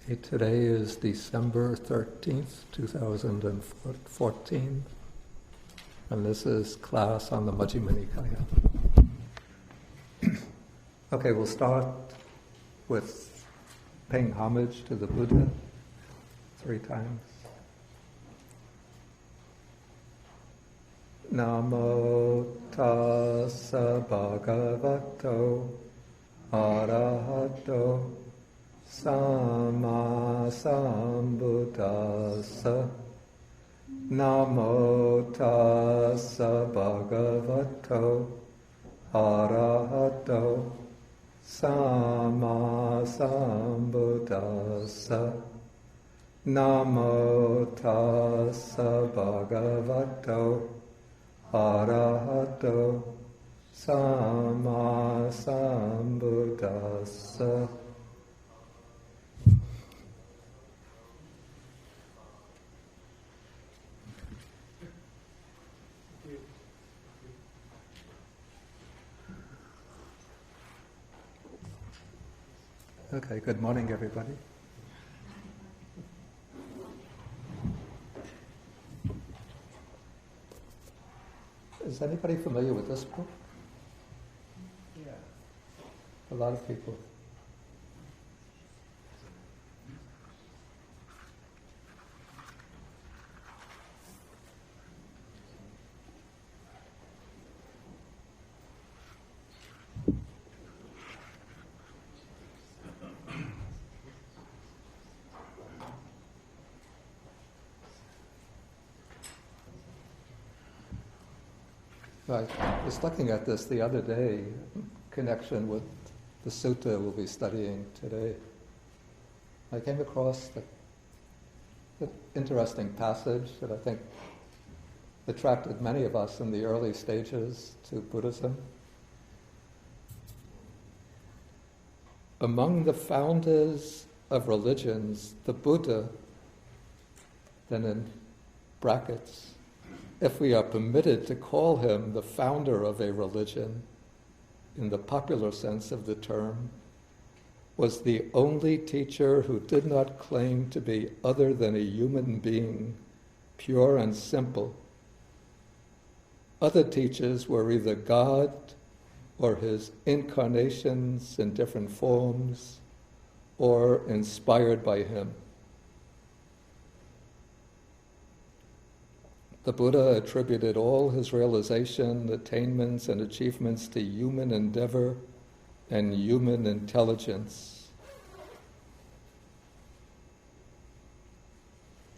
Okay, today is December 13th, 2014, and this is class on the Majjhima Nikāya. Okay, we'll start with paying homage to the Buddha 3 times. Namo tassa bhagavato arahato Sama Sambuddhassa. Namo tassa bhagavato arahato Sama Sambuddhassa. Namo tassa bhagavato arahato Sama Sambuddhassa. Okay, good morning, everybody. Is anybody familiar with this book? Yeah. A lot of people. I was looking at this the other day in connection with the sutta we'll be studying today. I came across the interesting passage that I think attracted many of us in the early stages to Buddhism. Among the founders of religions, the Buddha, then in brackets, if we are permitted to call him the founder of a religion, in the popular sense of the term, was the only teacher who did not claim to be other than a human being, pure and simple. Other teachers were either God or his incarnations in different forms, or inspired by him. The Buddha attributed all his realization, attainments, and achievements to human endeavor and human intelligence.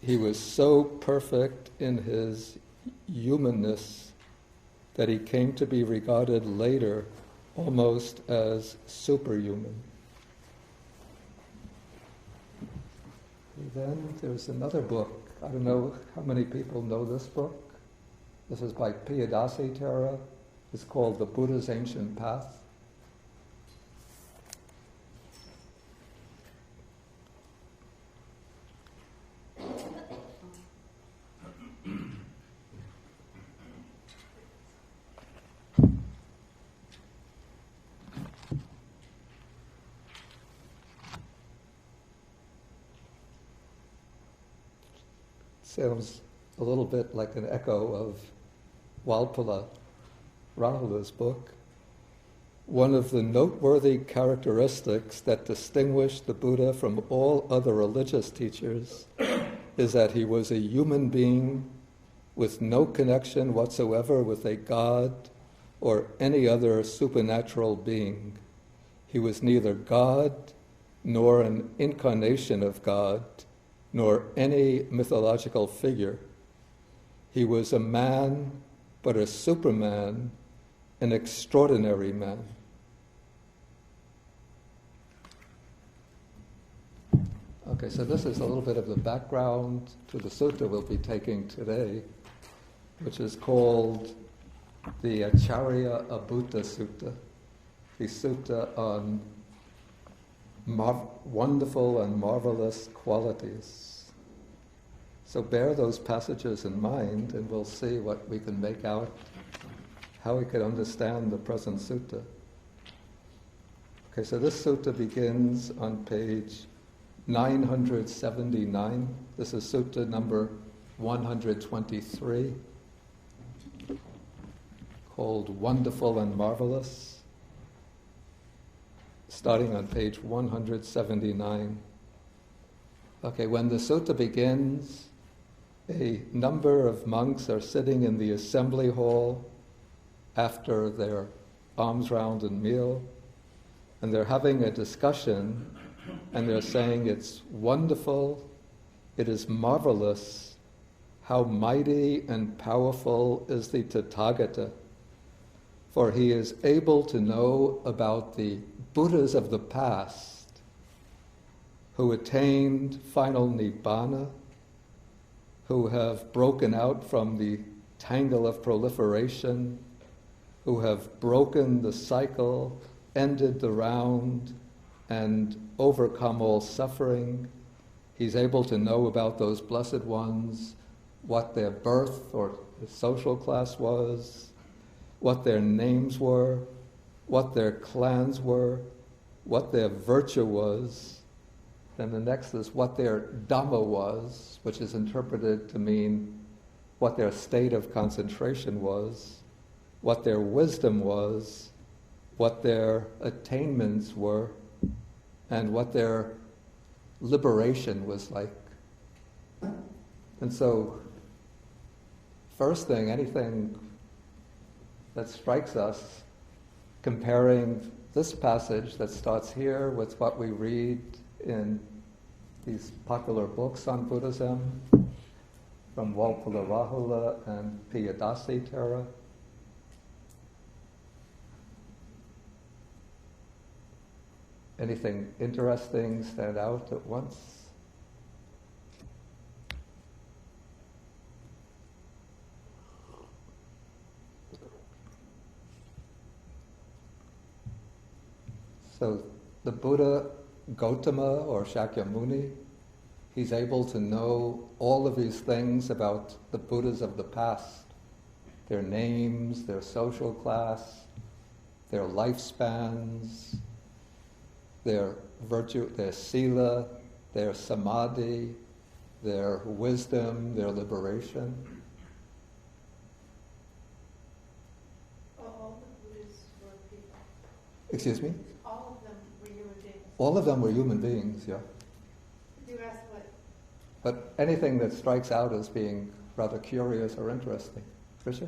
He was so perfect in his humanness that he came to be regarded later almost as superhuman. And then there's another book. I don't know how many people know this book. This is by Piyadasi Thera. It's called The Buddha's Ancient Path. Sounds a little bit like an echo of Walpala Rahula's book. One of the noteworthy characteristics that distinguished the Buddha from all other religious teachers is that he was a human being with no connection whatsoever with a god or any other supernatural being. He was neither God nor an incarnation of God, nor any mythological figure. He was a man, but a superman, an extraordinary man. Okay, so this is a little bit of the background to the sutta we'll be taking today, which is called the Acchariya-abbhūta Sutta, the sutta on wonderful and marvelous qualities. So bear those passages in mind and we'll see what we can make out, how we can understand the present sutta. Okay, so this sutta begins on page 979. This is Sutta number 123, called Wonderful and Marvellous, starting on page 179. Okay, when the sutta begins, a number of monks are sitting in the assembly hall after their alms round and meal, and they're having a discussion, and they're saying it's wonderful, it is marvelous, how mighty and powerful is the Tathagata, for he is able to know about the Buddhas of the past who attained final Nibbana, who have broken out from the tangle of proliferation, who have broken the cycle, ended the round, and overcome all suffering. He's able to know about those blessed ones, what their birth or social class was, what their names were, what their clans were, what their virtue was. Then the next is what their Dhamma was, which is interpreted to mean what their state of concentration was, what their wisdom was, what their attainments were, and what their liberation was like. And so, first thing, anything that strikes us, comparing this passage that starts here with what we read in these popular books on Buddhism from Walpola Rahula and Piyadasi Thera. Anything interesting stand out at once? So the Buddha Gautama or Shakyamuni, he's able to know all of these things about the Buddhas of the past, their names, their social class, their lifespans, their virtue, their sila, their samadhi, their wisdom, their liberation. All the Buddhas were people. Excuse me? All of them were human beings. All of them were human beings, yeah. You asked what? But anything that strikes out as being rather curious or interesting. Trisha?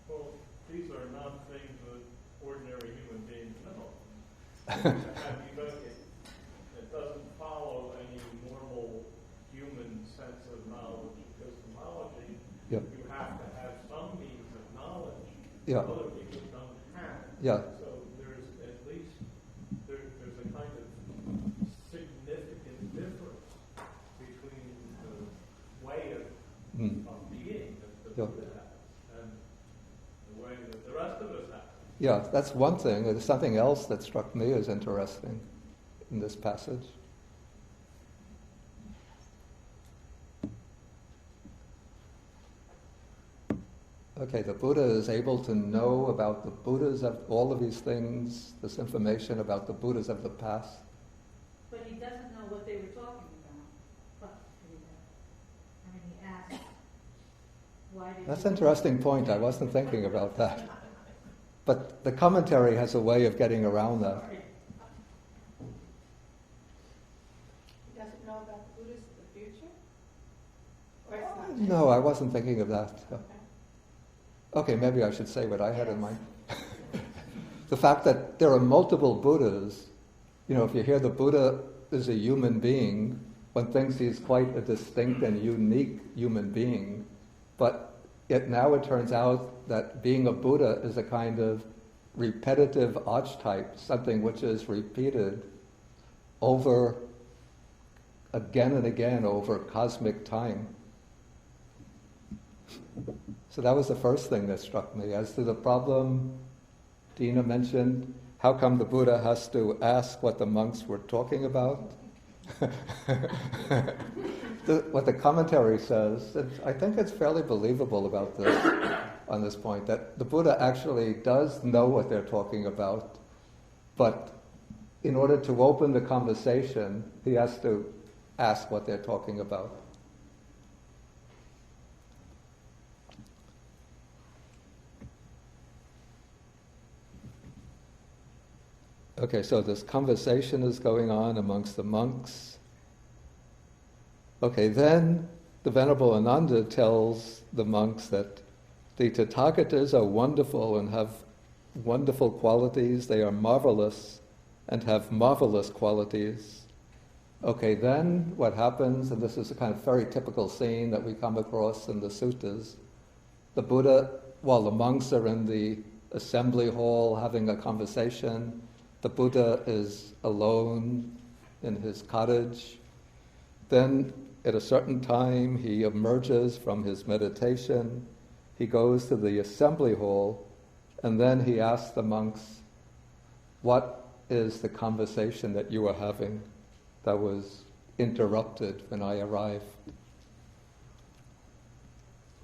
Well, these are not things that ordinary human beings know. It doesn't follow any normal human sense of knowledge. Epistemology, Yeah. you have to have some means of knowledge Yeah. other people don't have. Yeah. So there's at least there's a kind of significant difference between the way of being that the Yeah. Buddha has and the way that the rest of us have. Yeah, that's one thing. There's something else that struck me as interesting in this passage. Okay, the Buddha is able to know about the Buddhas of all of these things, this information about the Buddhas of the past. But he doesn't know what they were talking about. But I mean, he asked, why did That's you an interesting point. I wasn't thinking about that. But the commentary has a way of getting around that. He doesn't know about the Buddhas of the future? Or it's not? No, I wasn't thinking of that. Okay, maybe I should say what I had in mind. The fact that there are multiple Buddhas, you know, if you hear the Buddha is a human being, one thinks he's quite a distinct and unique human being, but yet now it turns out that being a Buddha is a kind of repetitive archetype, something which is repeated over again and again over cosmic time. So that was the first thing that struck me. As to the problem Dina mentioned, how come the Buddha has to ask what the monks were talking about? What the commentary says, I think it's fairly believable about this, on this point, that the Buddha actually does know what they're talking about, but in order to open the conversation, he has to ask what they're talking about. Okay, so this conversation is going on amongst the monks. Okay, then the Venerable Ānanda tells the monks that the Tathagatas are wonderful and have wonderful qualities. They are marvelous and have marvelous qualities. Okay, then what happens, and this is a kind of very typical scene that we come across in the suttas, the Buddha, while the monks are in the assembly hall having a conversation, the Buddha is alone in his cottage. Then at a certain time he emerges from his meditation, he goes to the assembly hall, and then he asks the monks, what is the conversation that you are having that was interrupted when I arrived?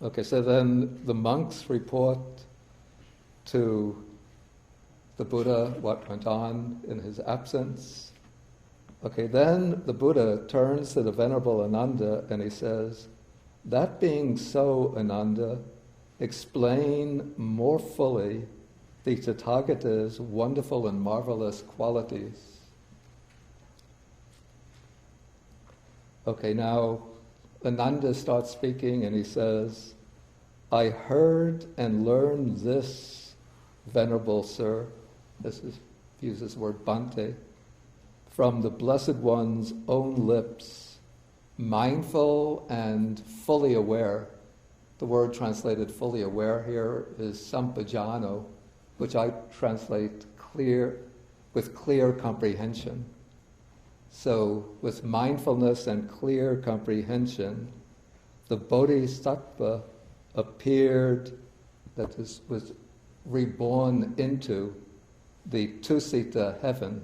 Okay, so then the monks report to the Buddha what went on in his absence. Okay, then the Buddha turns to the Venerable Ānanda and he says, that being so, Ānanda, explain more fully the Tathagata's wonderful and marvelous qualities. Okay, now Ānanda starts speaking and he says, I heard and learned this, Venerable Sir, he uses the word Bhante, from the Blessed One's own lips, mindful and fully aware. The word translated fully aware here is sampajano, which I translate clear, with clear comprehension. So with mindfulness and clear comprehension, the Bodhisattva appeared, that is, was reborn into the Tusita heaven.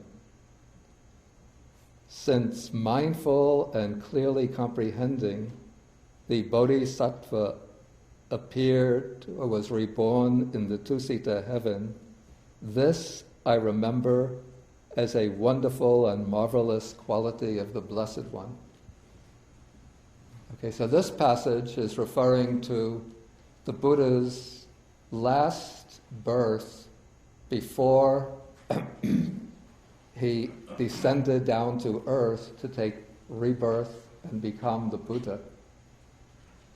Since mindful and clearly comprehending, the Bodhisattva appeared or was reborn in the Tusita heaven, this I remember as a wonderful and marvelous quality of the Blessed One. Okay, so this passage is referring to the Buddha's last birth before he descended down to earth to take rebirth and become the Buddha.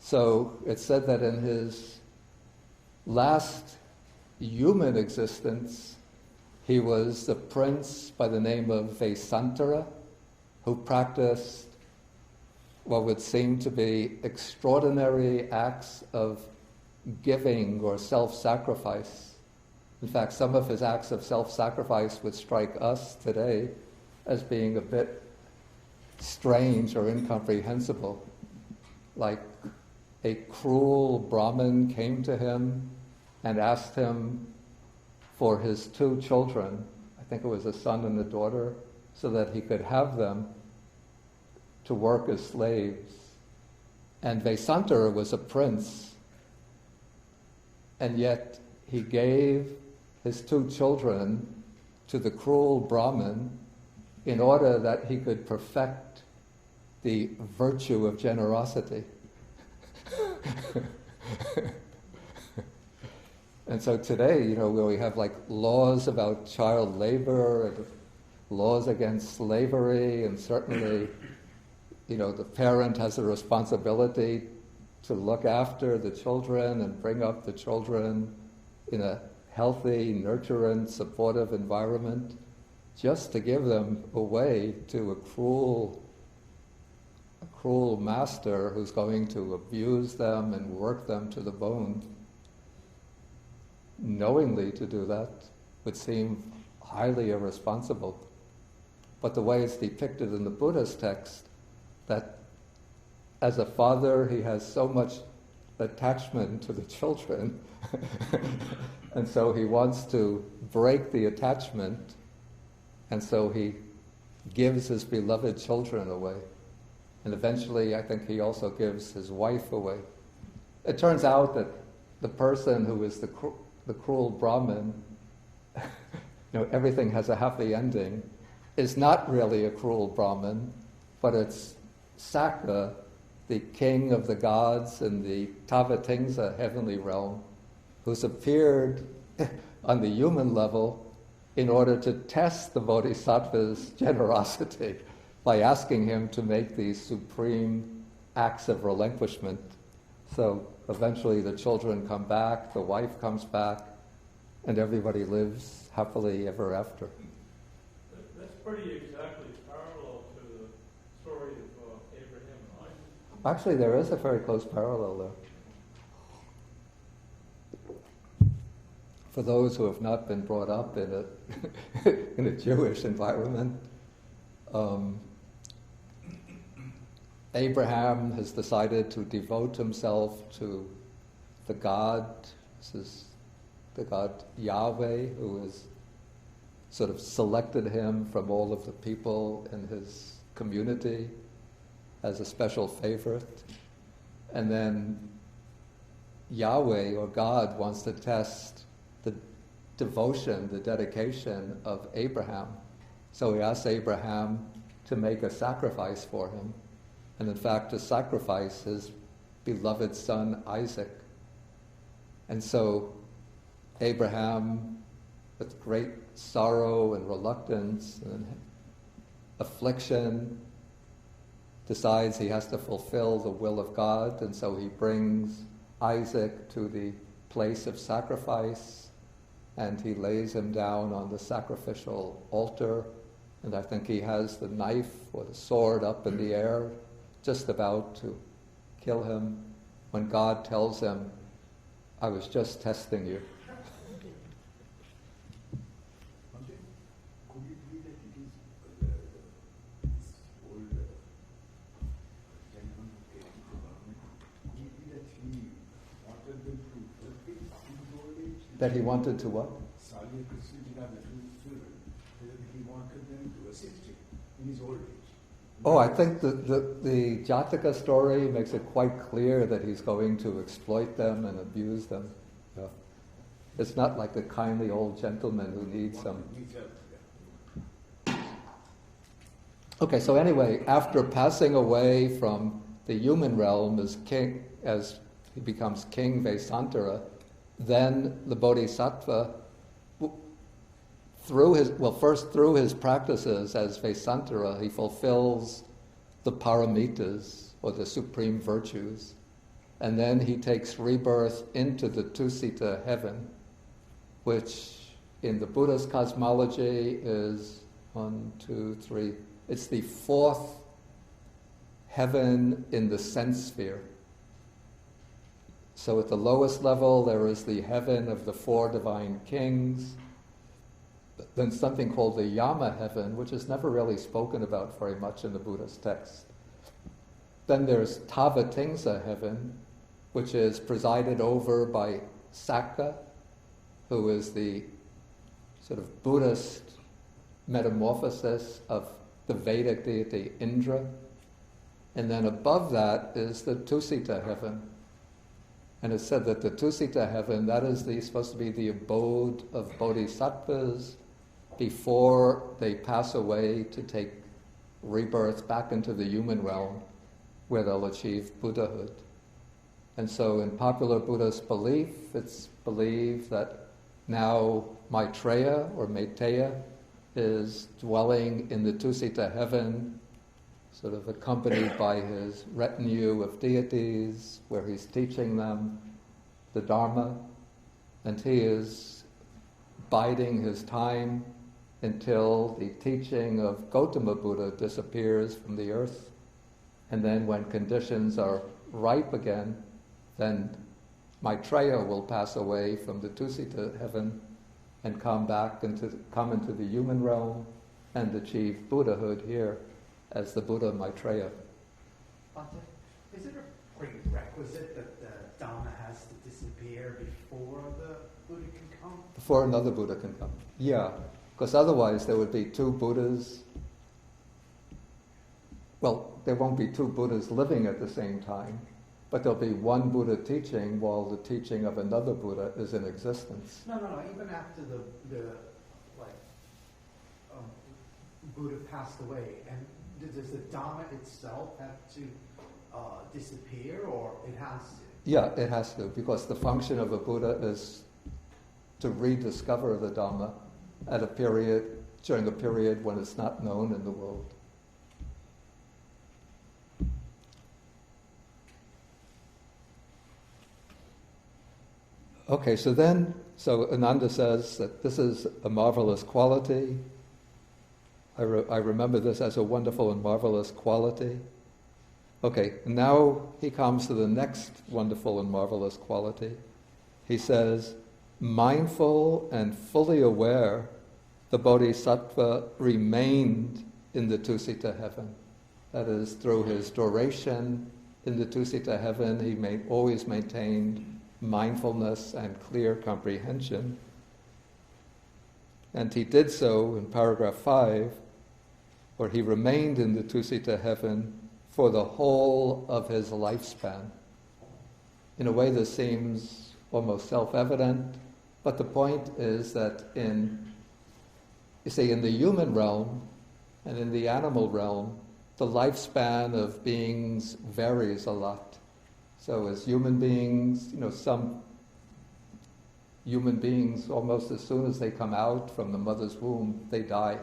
So it's said that in his last human existence, he was the prince by the name of Vesantara, who practiced what would seem to be extraordinary acts of giving or self-sacrifice. In fact, some of his acts of self-sacrifice would strike us today as being a bit strange or incomprehensible. Like a cruel Brahmin came to him and asked him for his 2 children, I think it was a son and a daughter, so that he could have them to work as slaves. And Vesantara was a prince, and yet he gave his 2 children to the cruel Brahmin in order that he could perfect the virtue of generosity. And so today, where we have like laws about child labor and laws against slavery, and certainly, the parent has a responsibility to look after the children and bring up the children in a healthy, nurturant, supportive environment, just to give them away to a cruel master who's going to abuse them and work them to the bone. Knowingly to do that would seem highly irresponsible. But the way it's depicted in the Buddha's text, that as a father he has so much attachment to the children, and so he wants to break the attachment, and so he gives his beloved children away. And eventually I think he also gives his wife away. It turns out that the person who is the cruel Brahmin, everything has a happy ending, is not really a cruel Brahmin, but it's Sakka, the king of the gods in the Tavatimsa heavenly realm, who's appeared on the human level in order to test the Bodhisattva's generosity by asking him to make these supreme acts of relinquishment. So eventually the children come back, the wife comes back, and everybody lives happily ever after. That's pretty exactly parallel to the story of Abraham and Isaac. Actually, there is a very close parallel there. For those who have not been brought up in a Jewish environment, Abraham has decided to devote himself to the God. This is the God Yahweh, who has sort of selected him from all of the people in his community as a special favorite. And then Yahweh, or God, wants to test the devotion, the dedication of Abraham. So he asks Abraham to make a sacrifice for him, and in fact to sacrifice his beloved son Isaac. And so Abraham, with great sorrow and reluctance and affliction, decides he has to fulfill the will of God, and so he brings Isaac to the place of sacrifice, and he lays him down on the sacrificial altar, and I think he has the knife or the sword up in the air, just about to kill him, when God tells him, "I was just testing you." Could it be that it is this old gentleman who came to government? Could it be that he wanted them to help him in his old age? That he wanted to what? Salya Krishna the children, whether he wanted them to assist him in his old age. Oh, I think the Jataka story makes it quite clear that he's going to exploit them and abuse them. Yeah. It's not like a kindly old gentleman who needs some. Okay, so anyway, after passing away from the human realm as king, as he becomes King Vesantara, then the Bodhisattva, through his practices as Vesantara, he fulfills the paramitas, or the supreme virtues, and then he takes rebirth into the Tusita heaven, which in the Buddha's cosmology is 1, 2, 3. It's the fourth heaven in the sense sphere. So at the lowest level there is the heaven of the four divine kings, then something called the Yama heaven, which is never really spoken about very much in the Buddhist text. Then there's Tavatimsa heaven, which is presided over by Sakka, who is the sort of Buddhist metamorphosis of the Vedic deity Indra. And then above that is the Tusita heaven. And it's said that the Tusita heaven, that is supposed to be the abode of bodhisattvas before they pass away to take rebirth back into the human realm, where they'll achieve Buddhahood. And so in popular Buddhist belief, it's believed that now Maitreya or Maitreya is dwelling in the Tusita heaven, sort of accompanied by his retinue of deities, where he's teaching them the Dharma, and he is biding his time until the teaching of Gautama Buddha disappears from the earth. And then when conditions are ripe again, then Maitreya will pass away from the Tusita heaven and come into the human realm and achieve Buddhahood here as the Buddha Maitreya. Is it a prerequisite that the Dhamma has to disappear before the Buddha can come? Before another Buddha can come. Yeah, because otherwise there would be two Buddhas. Well, there won't be two Buddhas living at the same time, but there'll be one Buddha teaching while the teaching of another Buddha is in existence. No. Even after the Buddha passed away, and does the Dhamma itself have to disappear, or it has to? Yeah, it has to, because the function of a Buddha is to rediscover the Dhamma at a period, during a period when it's not known in the world. Okay, so Ānanda says that this is a marvelous quality. I remember this as a wonderful and marvelous quality. Okay, now he comes to the next wonderful and marvelous quality. He says, mindful and fully aware, the Bodhisattva remained in the Tusita heaven. That is, through his duration in the Tusita heaven, he always maintained mindfulness and clear comprehension. And he did so in paragraph 5, where he remained in the Tusita heaven for the whole of his lifespan. In a way, this seems almost self-evident, but the point is that in the human realm and in the animal realm, the lifespan of beings varies a lot. So as human beings, some human beings, almost as soon as they come out from the mother's womb, they die.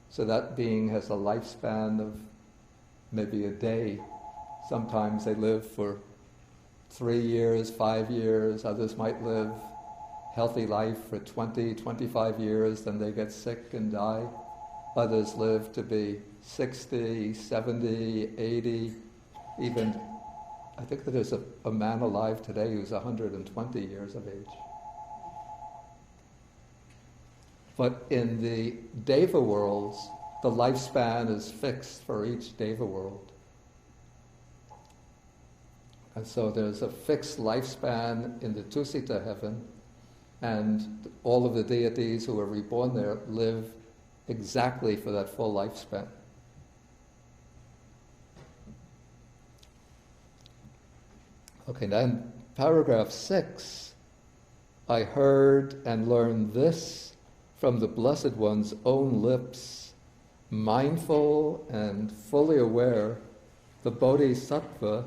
So that being has a lifespan of maybe a day. Sometimes they live for 3 years, 5 years. Others might live healthy life for 20, 25 years, then they get sick and die. Others live to be 60, 70, 80, even, I think that there's a man alive today who's 120 years of age. But in the Deva worlds, the lifespan is fixed for each Deva world. And so there's a fixed lifespan in the Tusita heaven, and all of the deities who are reborn there live exactly for that full lifespan. Okay, then paragraph 6, I heard and learned this from the Blessed One's own lips, mindful and fully aware, the Bodhisattva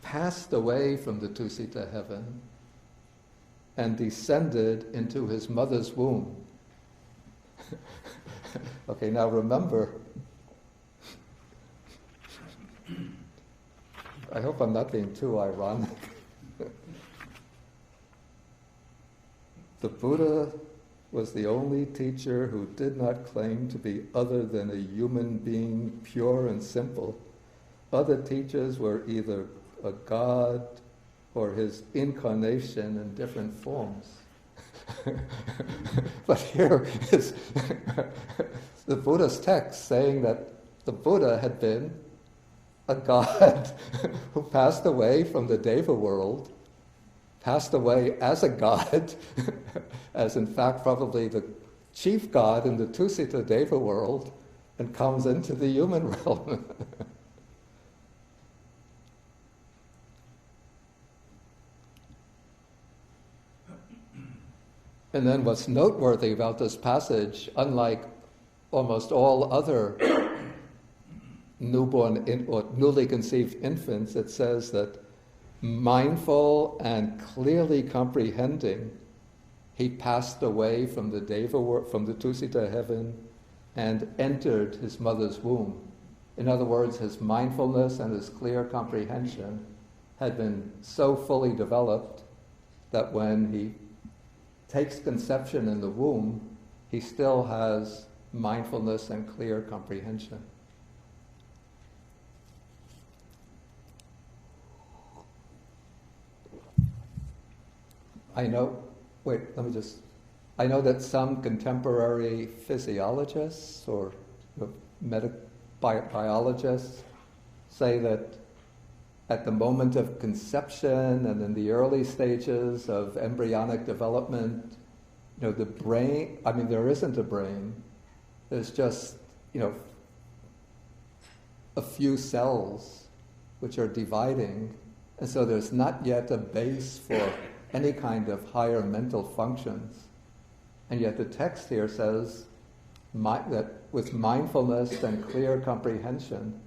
passed away from the Tusita heaven and descended into his mother's womb. Okay, now remember, I hope I'm not being too ironic. The Buddha was the only teacher who did not claim to be other than a human being, pure and simple. Other teachers were either a god or his incarnation in different forms. But here is the Buddha's text saying that the Buddha had been a god who passed away from the Deva world, passed away as a god, as in fact probably the chief god in the Tusita Deva world, and comes into the human realm. And then what's noteworthy about this passage, unlike almost all other newborn or newly conceived infants, it says that mindful and clearly comprehending, he passed away from the Deva, from the Tusita heaven, and entered his mother's womb. In other words, his mindfulness and his clear comprehension had been so fully developed that when he takes conception in the womb, he still has mindfulness and clear comprehension. I know that some contemporary physiologists or biologists say that at the moment of conception and in the early stages of embryonic development, the brain, there isn't a brain, there's just, a few cells which are dividing, and so there's not yet a base for any kind of higher mental functions. And yet the text here says that with mindfulness and clear comprehension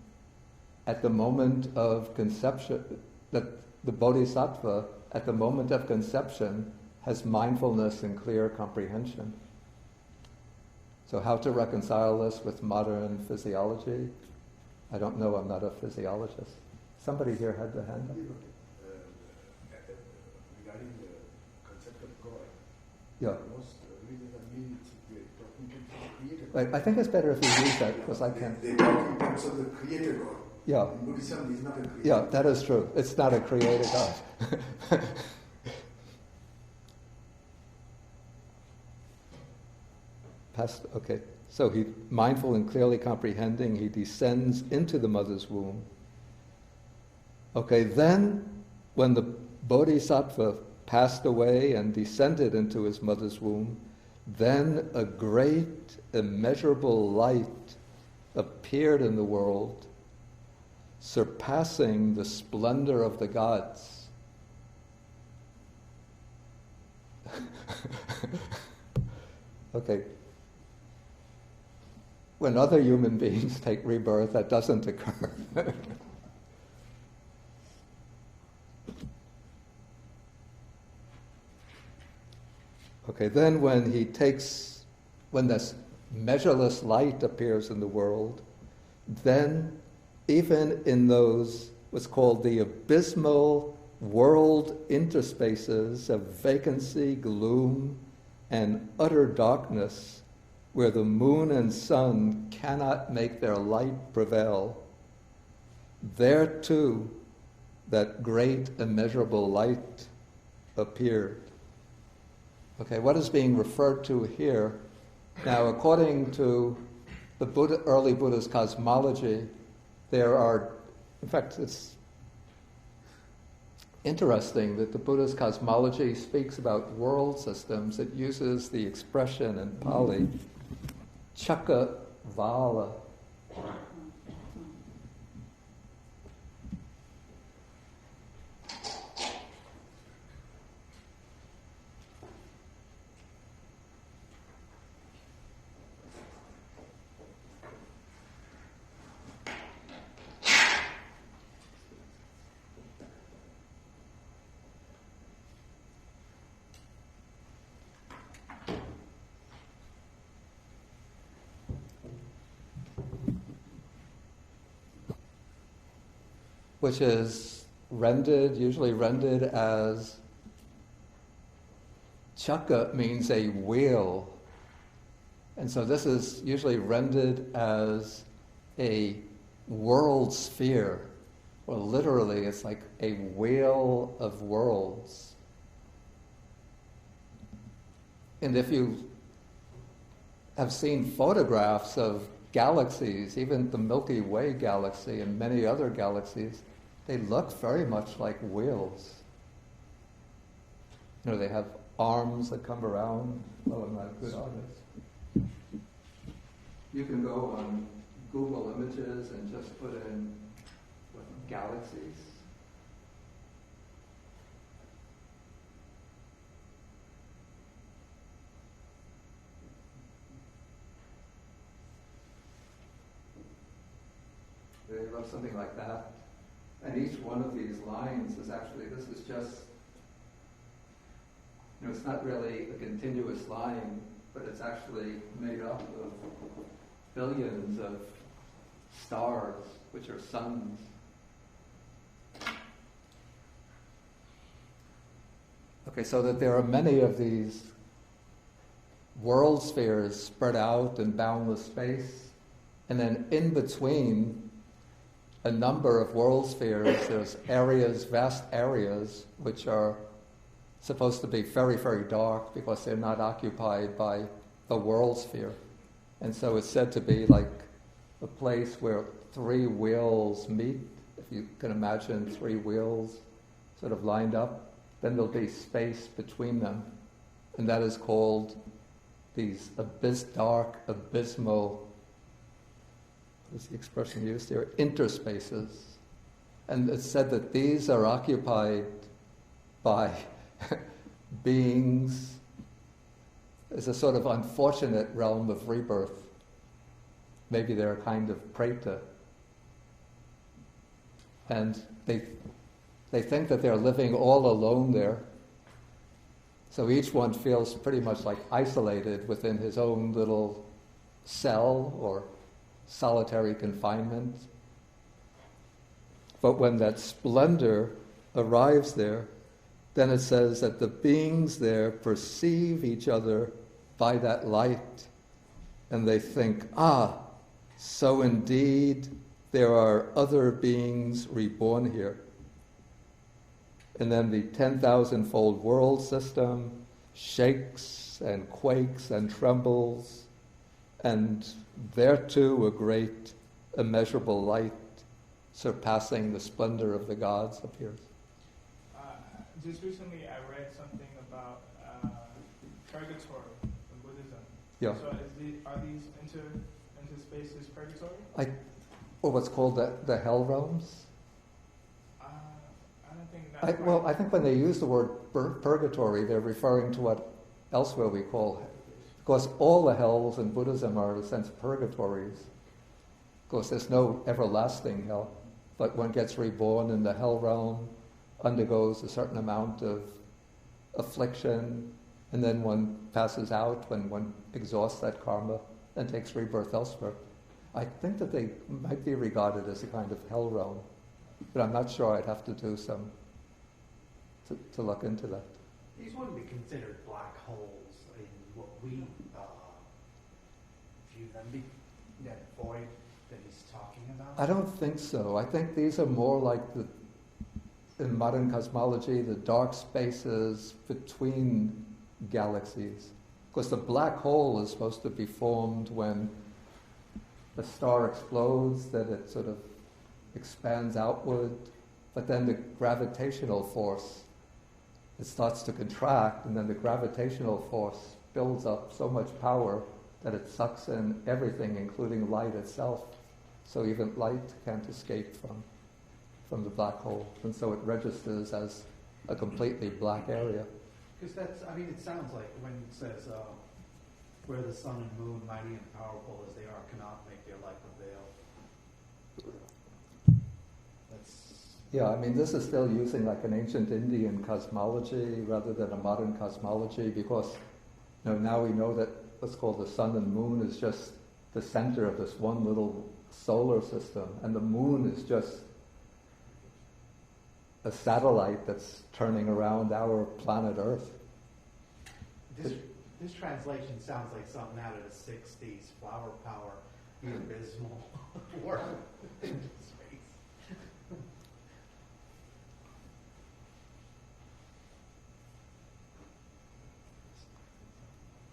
at the moment of conception, that the bodhisattva at the moment of conception has mindfulness and clear comprehension. So how to reconcile this with modern physiology? I don't know, I'm not a physiologist. Somebody here had the hand up? Regarding the concept of God, Yeah. most religions are mainly talking in terms of the creator God. I think it's better if you use that, because I can't. They talk in terms of the creator God. Yeah. In Buddhism, he's not a creator. Yeah, that is true. It's not a creator God. Okay. So he, mindful and clearly comprehending, he descends into the mother's womb. Okay, then when the bodhisattva passed away and descended into his mother's womb, then a great, immeasurable light appeared in the world, surpassing the splendor of the gods. Okay. When other human beings take rebirth, that doesn't occur. Okay, then when this measureless light appears in the world, then even in those what's called the abysmal world interspaces of vacancy, gloom, and utter darkness, where the moon and sun cannot make their light prevail, there too that great immeasurable light appeared. Okay, what is being referred to here? Now, according to the early Buddhist cosmology, there are, in fact, it's interesting that the Buddhist cosmology speaks about world systems. It uses the expression in Pali, Chakavala. Which is usually rendered as, chaka means a wheel. And so this is usually rendered as a world sphere, or literally it's like a wheel of worlds. And if you have seen photographs of galaxies, even the Milky Way galaxy and many other galaxies, they look very much like wheels. You know, they have arms that come around. Oh, I'm not a good artist. You can go on Google Images and just put in galaxies. They love something like that. And each one of these lines is actually, this is just, you know, it's not really a continuous line, but it's actually made up of billions of stars, which are suns. Okay, so that there are many of these world spheres spread out in boundless space, and then in between a number of world spheres, there's areas, vast areas, which are supposed to be very, very dark because they're not occupied by the world sphere. And so it's said to be like a place where three wheels meet. If you can imagine three wheels sort of lined up, then there'll be space between them. And that is called these dark, abysmal, what is the expression used here? Interspaces. And it's said that these are occupied by beings. It's a sort of unfortunate realm of rebirth. maybe they're a kind of preta. And they think that they're living all alone there. So each one feels pretty much like isolated within his own little cell or solitary confinement. But when that splendor arrives there, then it says that the beings there perceive each other by that light, and they think, so indeed there are other beings reborn here. And then the 10,000-fold world system shakes and quakes and trembles, and there too a great immeasurable light surpassing the splendor of the gods appears. Just recently I read something about purgatory in Buddhism. Yeah. So are these interspaces purgatory? Or what's called the hell realms? I don't think that's I think when they use the word purgatory, they're referring to what elsewhere we call, because all the hells in Buddhism are in a sense purgatories. Of course, there's no everlasting hell, but one gets reborn in the hell realm, undergoes a certain amount of affliction, and then one passes out when one exhausts that karma and takes rebirth elsewhere. I think that they might be regarded as a kind of hell realm, but I'm not sure. I'd have to do some to look into that. These wouldn't be considered black holes in what we view them, that void that he's talking about? I don't think so. I think these are more like in modern cosmology, the dark spaces between galaxies. Because the black hole is supposed to be formed when a star explodes, that it sort of expands outward, but then the gravitational force, it starts to contract, and then the gravitational force builds up so much power that it sucks in everything, including light itself. So even light can't escape from the black hole, and so it registers as a completely black area. Because it sounds like when it says, where the sun and moon, mighty and powerful as they are, cannot make their light prevail. This is still using like an ancient Indian cosmology rather than a modern cosmology, because now we know that what's called the sun and moon is just the center of this one little solar system, and the moon is just a satellite that's turning around our planet Earth. This translation sounds like something out of the 60s, flower power, the abysmal world into space.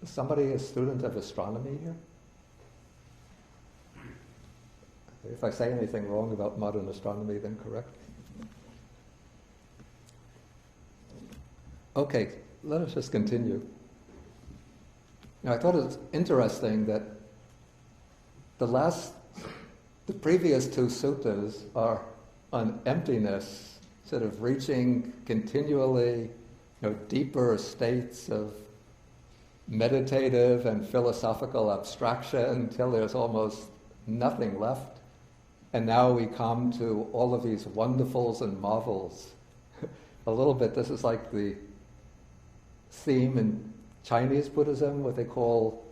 Is somebody a student of astronomy here? If I say anything wrong about modern astronomy, then correct me. Okay, let us just continue. Now, I thought it was interesting that the previous two suttas are on emptiness, sort of reaching continually, deeper states of meditative and philosophical abstraction until there's almost nothing left. And now we come to all of these wonderfuls and marvels. A little bit, this is like the theme in Chinese Buddhism, what they call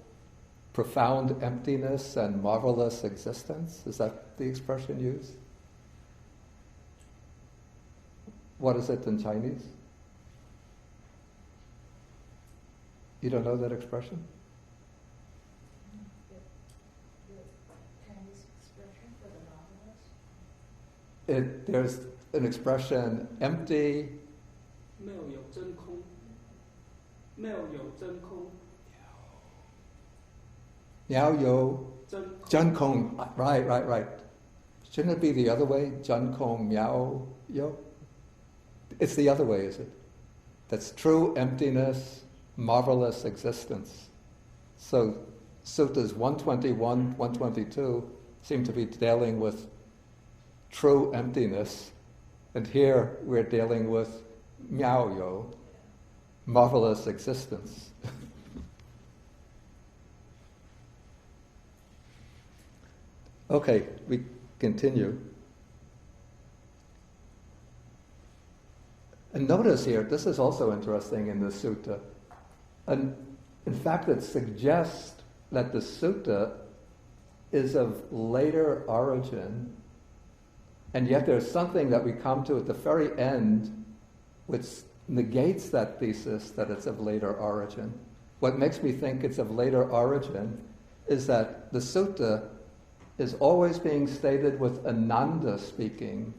profound emptiness and marvelous existence. Is that the expression used? What is it in Chinese? You don't know that expression? Chinese expression for the marvelous? There's an expression, empty. 没有真空，没有真空， Miao Yo 真空。 Jun Kong. Right. Shouldn't it be the other way? Jun Kong Miao Yo? It's the other way, is it? That's true emptiness, marvelous existence. So suttas 121, 122 seem to be dealing with true emptiness, and here we're dealing with Miao Yo, marvelous existence. Okay, we continue. And notice here, this is also interesting in the sutta. And in fact, it suggests that the sutta is of later origin, and yet there's something that we come to at the very end which negates that thesis that it's of later origin. What makes me think it's of later origin is that the sutta is always being stated with Ānanda speaking,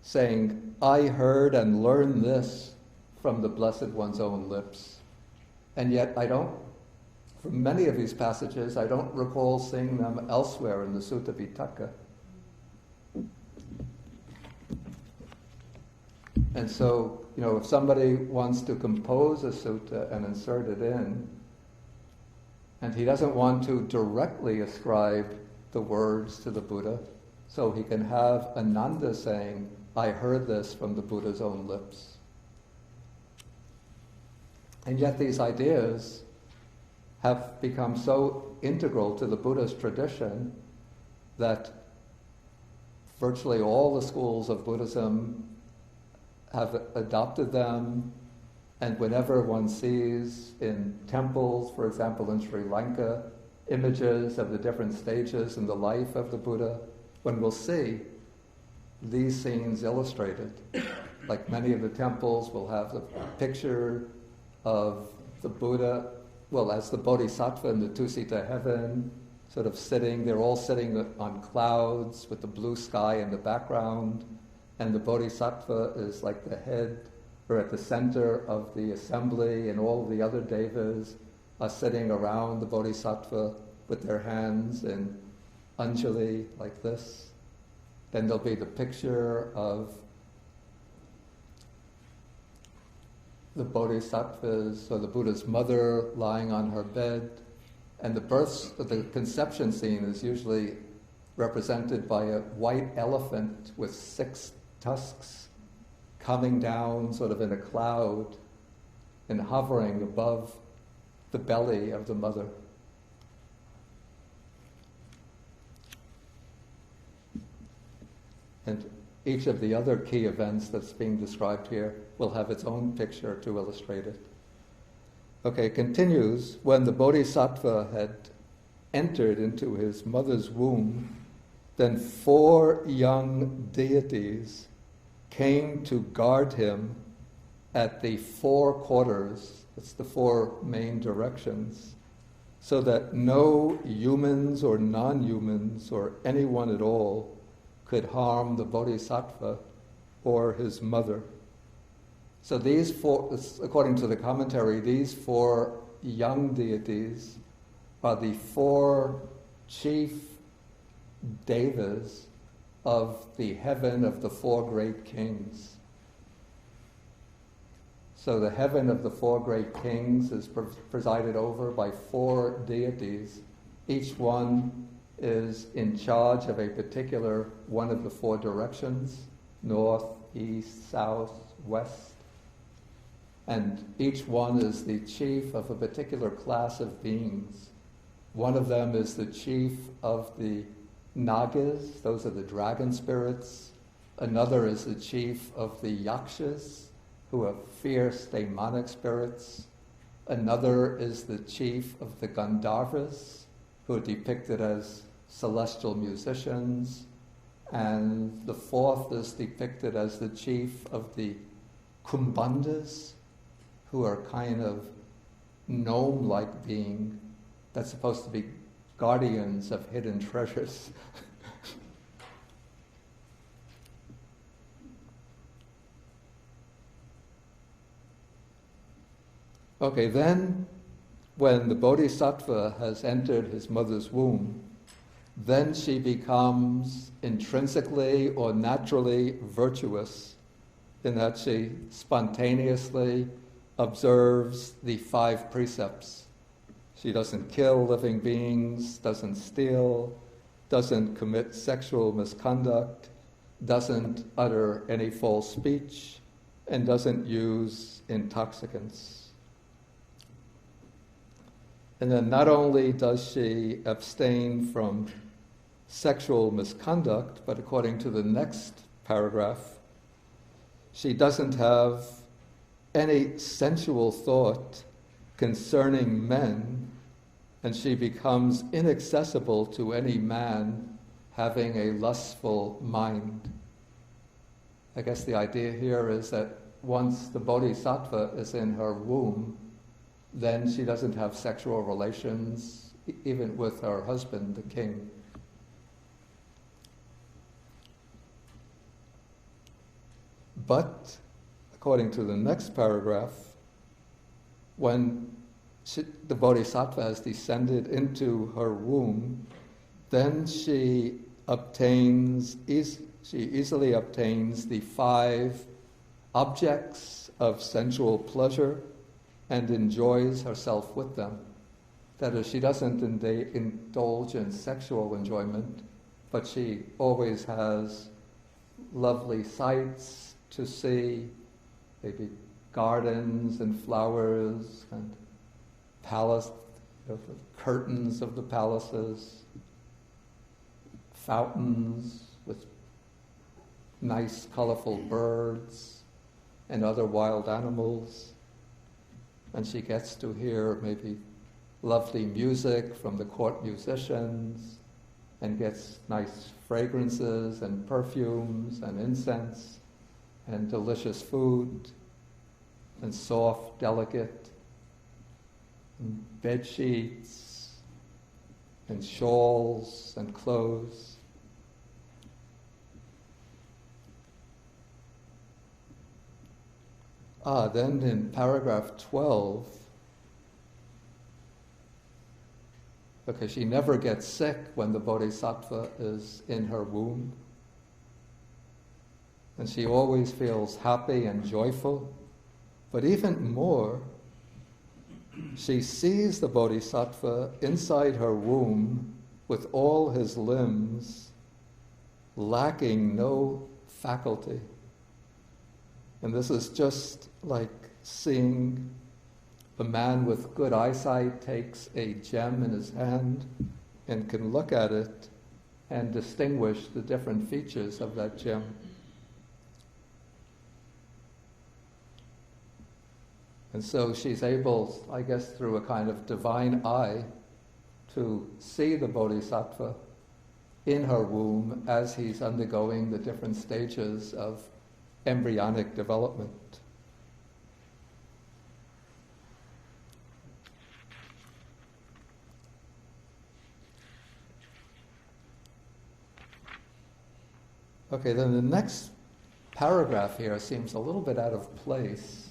saying, I heard and learned this from the Blessed One's own lips. And yet from many of these passages, I don't recall seeing them elsewhere in the Sutta Pitaka. And so, if somebody wants to compose a sutta and insert it in, and he doesn't want to directly ascribe the words to the Buddha, so he can have Ānanda saying, I heard this from the Buddha's own lips. And yet these ideas have become so integral to the Buddhist tradition that virtually all the schools of Buddhism have adopted them, and whenever one sees in temples, for example in Sri Lanka, images of the different stages in the life of the Buddha, one will see these scenes illustrated. Like many of the temples will have the picture of the Buddha, as the Bodhisattva in the Tusita heaven, sort of sitting, they're all sitting on clouds with the blue sky in the background, and the Bodhisattva is like the head or at the center of the assembly, and all of the other devas are sitting around the Bodhisattva with their hands in Anjali like this. Then there'll be the picture of the Bodhisattvas or the Buddha's mother lying on her bed, and the conception scene is usually represented by a white elephant with 6 tusks coming down sort of in a cloud and hovering above the belly of the mother. And each of the other key events that's being described here will have its own picture to illustrate it. Okay, it continues, when the Bodhisattva had entered into his mother's womb, then 4 young deities came to guard him at the 4 quarters, that's the 4 main directions, so that no humans or non-humans or anyone at all could harm the Bodhisattva or his mother. So these 4, according to the commentary, these 4 young deities are the 4 chief devas of the heaven of the 4 great kings. So the heaven of the 4 great kings is presided over by 4 deities. Each one is in charge of a particular one of the 4 directions, north, east, south, west. And each one is the chief of a particular class of beings. One of them is the chief of the Nagas, those are the dragon spirits. Another is the chief of the Yakshas, who are fierce demonic spirits. Another is the chief of the Gandharvas, who are depicted as celestial musicians. And the 4th is depicted as the chief of the Kumbhandas, who are kind of gnome-like being that's supposed to be guardians of hidden treasures. Okay, then when the Bodhisattva has entered his mother's womb, then she becomes intrinsically or naturally virtuous in that she spontaneously observes the 5 precepts. She doesn't kill living beings, doesn't steal, doesn't commit sexual misconduct, doesn't utter any false speech, and doesn't use intoxicants. And then not only does she abstain from sexual misconduct, but according to the next paragraph, she doesn't have any sensual thought concerning men, and she becomes inaccessible to any man having a lustful mind. I guess the idea here is that once the bodhisattva is in her womb, then she doesn't have sexual relations, even with her husband, the king. But, according to the next paragraph, when the bodhisattva has descended into her womb, then she easily obtains the 5 objects of sensual pleasure and enjoys herself with them. That is, she doesn't indulge in sexual enjoyment, but she always has lovely sights to see, maybe gardens and flowers and curtains of the palaces, fountains with nice colorful birds and other wild animals. And she gets to hear maybe lovely music from the court musicians and gets nice fragrances and perfumes and incense and delicious food and soft, delicate bed sheets and shawls and clothes. Then in paragraph 12, because she never gets sick when the bodhisattva is in her womb, and she always feels happy and joyful. But even more, she sees the bodhisattva inside her womb with all his limbs, lacking no faculty. And this is just like seeing a man with good eyesight takes a gem in his hand and can look at it and distinguish the different features of that gem. And so she's able, I guess through a kind of divine eye, to see the bodhisattva in her womb as he's undergoing the different stages of embryonic development. Okay, then the next paragraph here seems a little bit out of place,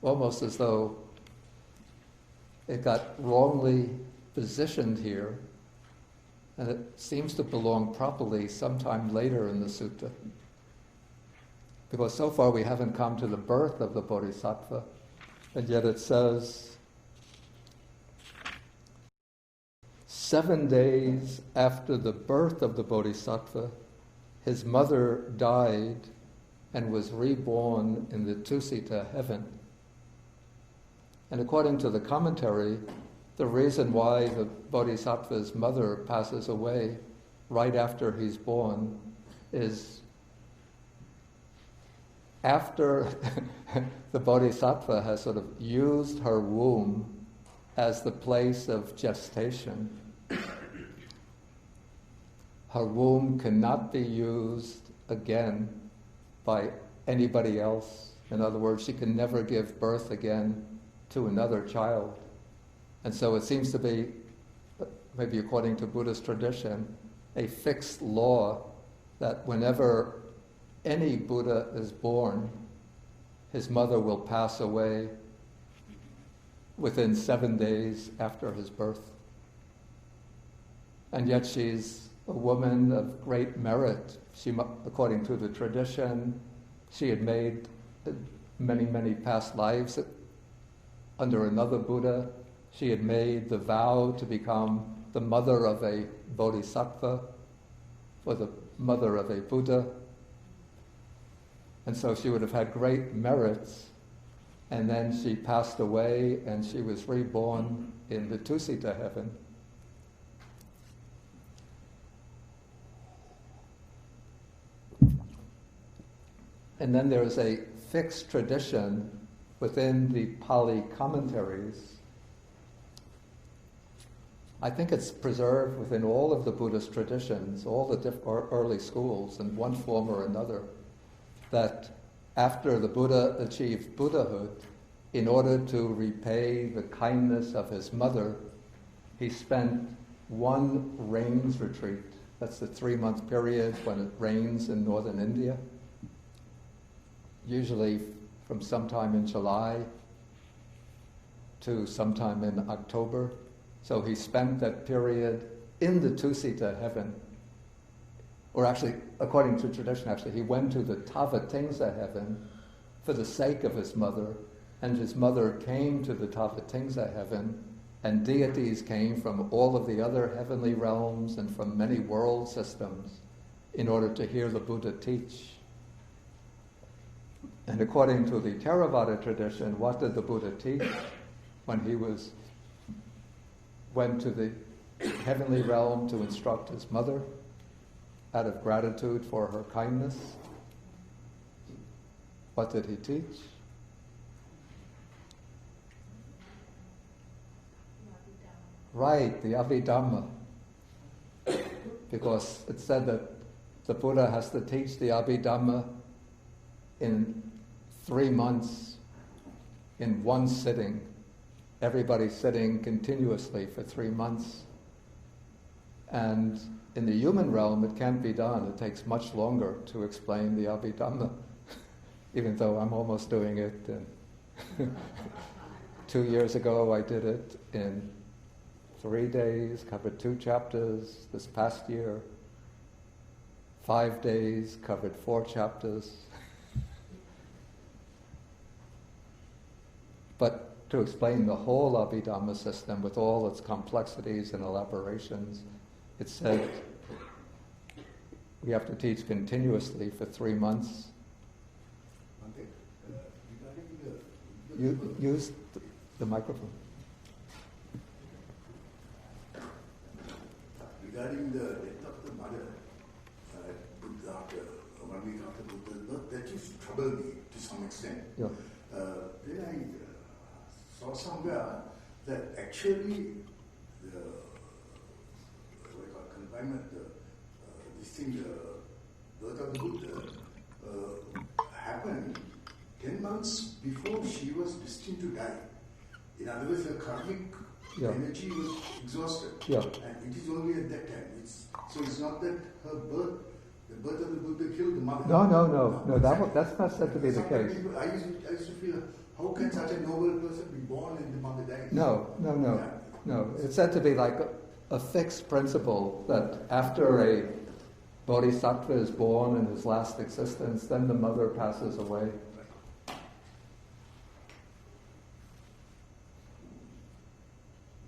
almost as though it got wrongly positioned here, and it seems to belong properly sometime later in the sutta. Because so far we haven't come to the birth of the bodhisattva, and yet it says, 7 days after the birth of the bodhisattva, his mother died and was reborn in the Tusita heaven. And according to the commentary, the reason why the bodhisattva's mother passes away right after he's born is after the bodhisattva has sort of used her womb as the place of gestation, her womb cannot be used again by anybody else. In other words, she can never give birth again to another child. And so it seems to be, maybe according to Buddhist tradition, a fixed law that whenever any Buddha is born, his mother will pass away within 7 days after his birth. And yet she's a woman of great merit. She, according to the tradition, she had made many, many past lives under another Buddha. She had made the vow to become the mother of a bodhisattva or the mother of a Buddha. And so she would have had great merits, and then she passed away and she was reborn in the Tusita heaven. And then there's a fixed tradition within the Pali commentaries. I think it's preserved within all of the Buddhist traditions, all the early schools in one form or another, that after the Buddha achieved Buddhahood, in order to repay the kindness of his mother, he spent one rains retreat. That's the 3-month period when it rains in northern India, usually from sometime in July to sometime in October. So he spent that period in the Tusita heaven. Or actually, according to tradition, actually, he went to the Tavatingsa heaven for the sake of his mother, and his mother came to the Tavatingsa heaven, and deities came from all of the other heavenly realms and from many world systems in order to hear the Buddha teach. And according to the Theravada tradition, what did the Buddha teach when he went to the heavenly realm to instruct his mother out of gratitude for her kindness? What did he teach? Right, the Abhidhamma. Because it said that the Buddha has to teach the Abhidhamma in 3 months, in one sitting. Everybody sitting continuously for 3 months. And in the human realm, it can't be done. It takes much longer to explain the Abhidhamma, even though I'm almost doing it. And 2 years ago, I did it in 3 days, covered 2 chapters. This past year, 5 days, covered 4 chapters. But to explain the whole Abhidhamma system with all its complexities and elaborations, it said we have to teach continuously for 3 months. Use the microphone. Regarding the death of the mother, after 1 week after Buddha's birth, that used to trouble me to some extent. Yeah. Then I saw somewhere that actually the confinement, the birth of the Buddha happened 10 months before she was destined to die. In other words, her karmic energy was exhausted. Yeah. And it is only at that time. So it's not that her birth, the birth of the Buddha killed the mother. No, that's not said to be the case. I used to feel, how can such a noble person be born and the mother dies? No. It's said to be like a fixed principle that after a bodhisattva is born in his last existence, then the mother passes away.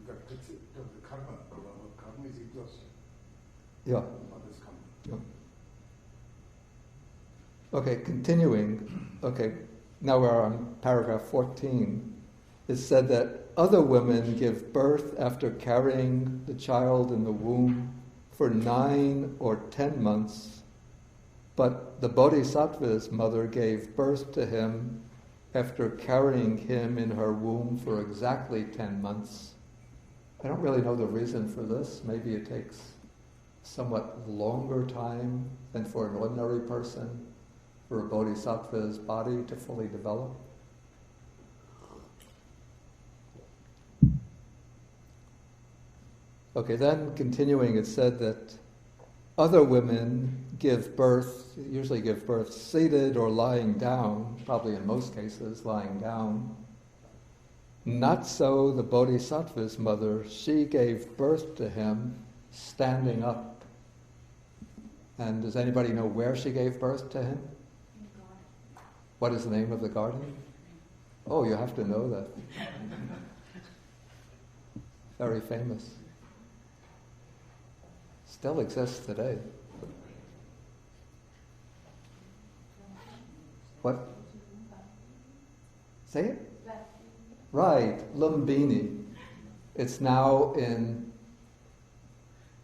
The karma is exhausted. Yeah. Mother's karma. Yeah. Okay, continuing. Okay, now we're on paragraph 14. It said that other women give birth after carrying the child in the womb for 9 or 10 months, but the bodhisattva's mother gave birth to him after carrying him in her womb for exactly 10 months. I don't really know the reason for this. Maybe it takes somewhat longer time than for an ordinary person for a bodhisattva's body to fully develop. Okay, then continuing, it said that other women usually give birth seated or lying down, probably in most cases lying down. Not so the bodhisattva's mother. She gave birth to him standing up. And does anybody know where she gave birth to him? What is the name of the garden? Oh, you have to know that. Very famous. Still exists today. What? Say it? Right, Lumbini. It's now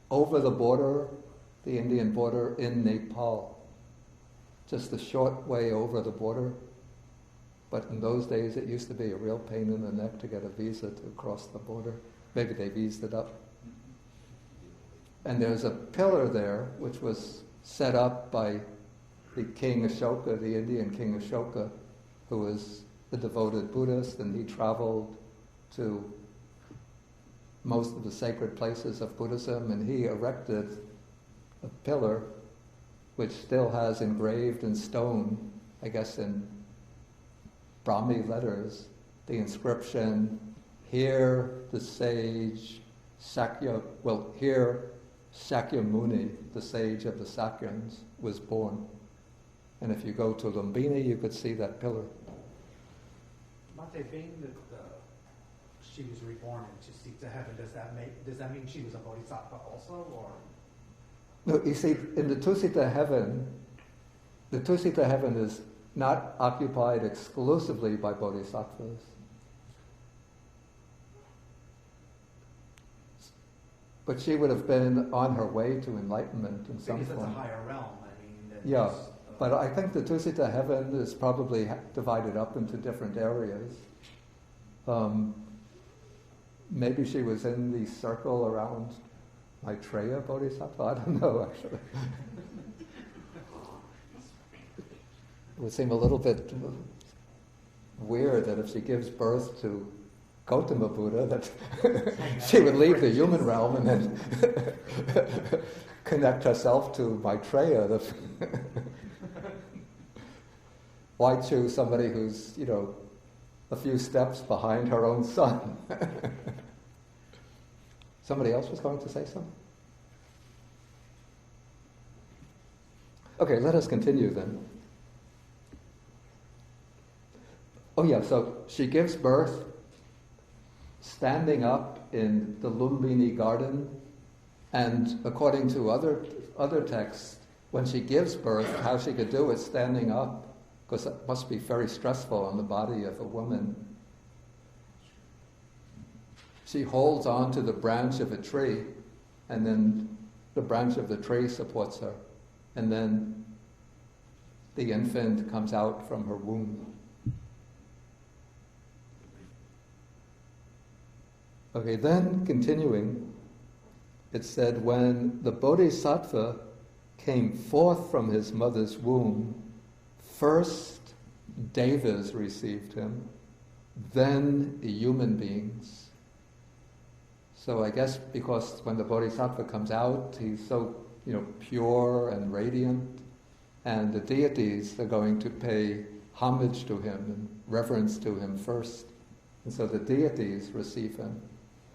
over the border, the Indian border in Nepal. just a short way over the border. But in those days, it used to be a real pain in the neck to get a visa to cross the border. Maybe they've eased it up. And there's a pillar there, which was set up by the King Ashoka, the Indian King Ashoka, who was a devoted Buddhist, and he traveled to most of the sacred places of Buddhism, and he erected a pillar which still has engraved in stone, I guess in Brahmi letters, the inscription, "Here the sage here Sakya Muni, the sage of the Sakyans, was born." And if you go to Lumbini, you could see that pillar. Mate, being that she was reborn into seek to heaven, does that mean she was a bodhisattva also, or? No, you see, in the Tusita heaven is not occupied exclusively by bodhisattvas. But she would have been on her way to enlightenment in some because form. it's a higher realm, I mean. Yeah, but I think the Tusita heaven is probably divided up into different areas. Maybe she was in the circle around Maitreya Bodhisattva. I don't know, actually. It would seem a little bit weird that if she gives birth to Gautama Buddha, that she would leave the human realm and then connect herself to Maitreya. Why choose somebody who's, a few steps behind her own son? Somebody else was going to say something? Okay, let us continue then. Oh yeah, so she gives birth standing up in the Lumbini garden, and according to other texts, when she gives birth, how she could do it standing up, because it must be very stressful on the body of a woman. She holds on to the branch of a tree, and then the branch of the tree supports her, and then the infant comes out from her womb. Okay, then continuing, it said, when the Bodhisattva came forth from his mother's womb, first devas received him, then human beings. So I guess because when the Bodhisattva comes out, he's so, pure and radiant, and the deities are going to pay homage to him and reverence to him first. And so the deities receive him.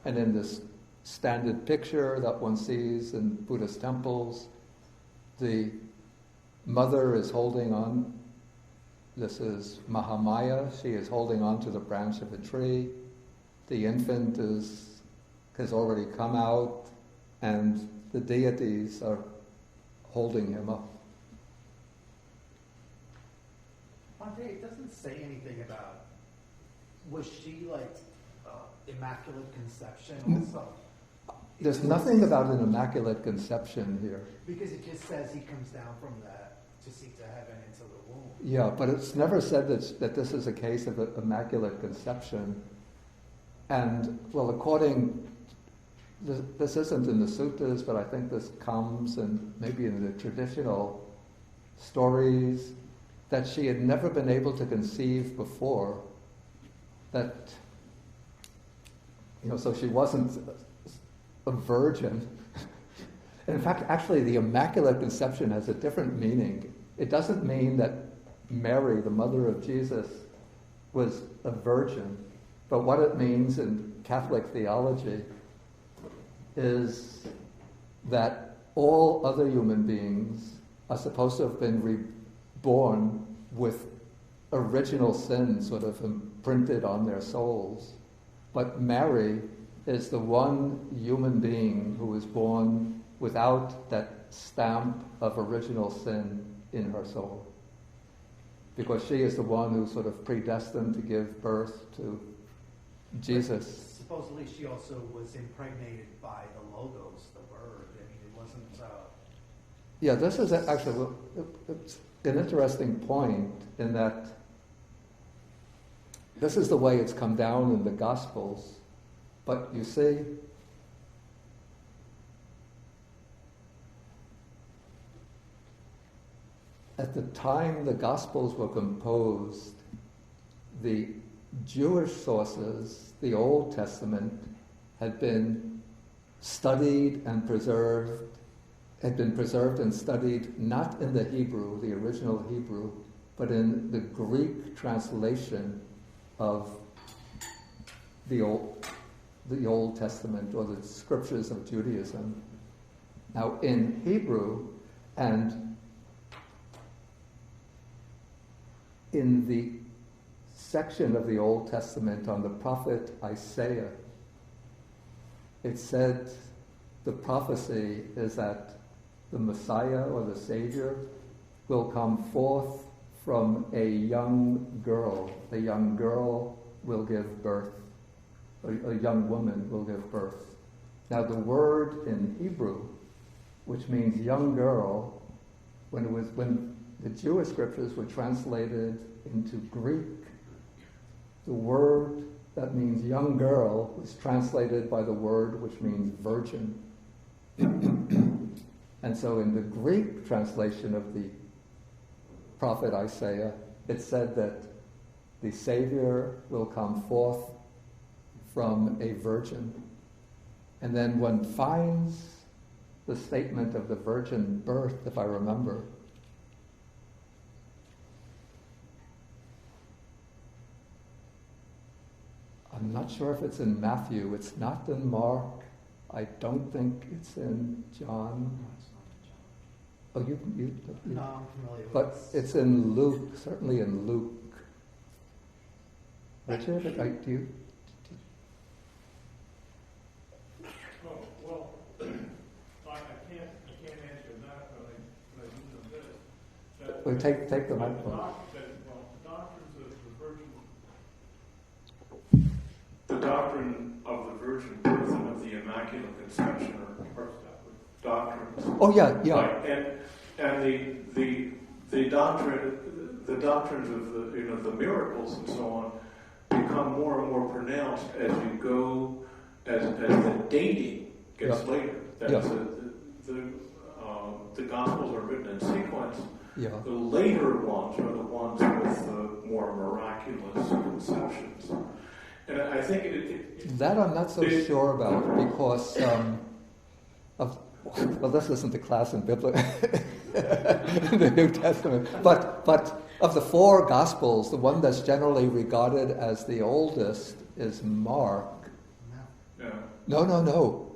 And in this standard picture that one sees in Buddhist temples, the mother is holding on. This is Mahamaya. She is holding on to the branch of a tree. The infant has already come out, and the deities are holding him up. Andre, it doesn't say anything about, was she immaculate conception also? There's nothing about an immaculate conception here. Because it just says he comes down from to seek to heaven into the womb. Yeah, but it's never said that this is a case of immaculate conception. And, well, this isn't in the suttas, but I think this comes maybe in the traditional stories, that she had never been able to conceive before. That, so she wasn't a virgin. In fact, actually, the Immaculate Conception has a different meaning. It doesn't mean that Mary, the mother of Jesus, was a virgin. But what it means in Catholic theology is that all other human beings are supposed to have been reborn with original sin sort of imprinted on their souls. But Mary is the one human being who was born without that stamp of original sin in her soul. Because she is the one who's sort of predestined to give birth to Jesus. But supposedly she also was impregnated by the Logos, the Word. I mean, it wasn't... Yeah, this is actually... an interesting point in that this is the way it's come down in the Gospels, but you see, at the time the Gospels were composed, the Jewish sources, the Old Testament, had been studied and preserved, and studied not in the Hebrew, the original Hebrew, but in the Greek translation of the Old Testament, or the scriptures of Judaism. Now, in Hebrew and in the section of the Old Testament on the prophet Isaiah, it said the prophecy is that the Messiah or the Savior will come forth from a young girl. The young girl will give birth. A young woman will give birth. Now the word in Hebrew, which means young girl, when the Jewish scriptures were translated into Greek, the word that means young girl was translated by the word which means virgin. And so in the Greek translation of the prophet Isaiah, it said that the Savior will come forth from a virgin. And then one finds the statement of the virgin birth, if I remember. I'm not sure if it's in Matthew. It's not in Mark. I don't think it's in John. Oh, you No, I'm familiar but with it's in Luke, certainly in Luke. Richard, do you? Oh, well, I can't answer that, but I do know this. Well, take the microphone. The doctrine of the virgin birth and of the Immaculate Conception are doctrines. Oh yeah. Right. And the doctrines of the miracles and so on become more and more pronounced as you go, as the dating gets later. That's the Gospels are written in sequence. Yeah. The later ones are the ones with the more miraculous conceptions. And I think that I'm not so sure about because this isn't the class in the New Testament, but of the four Gospels, the one that's generally regarded as the oldest is Mark. No.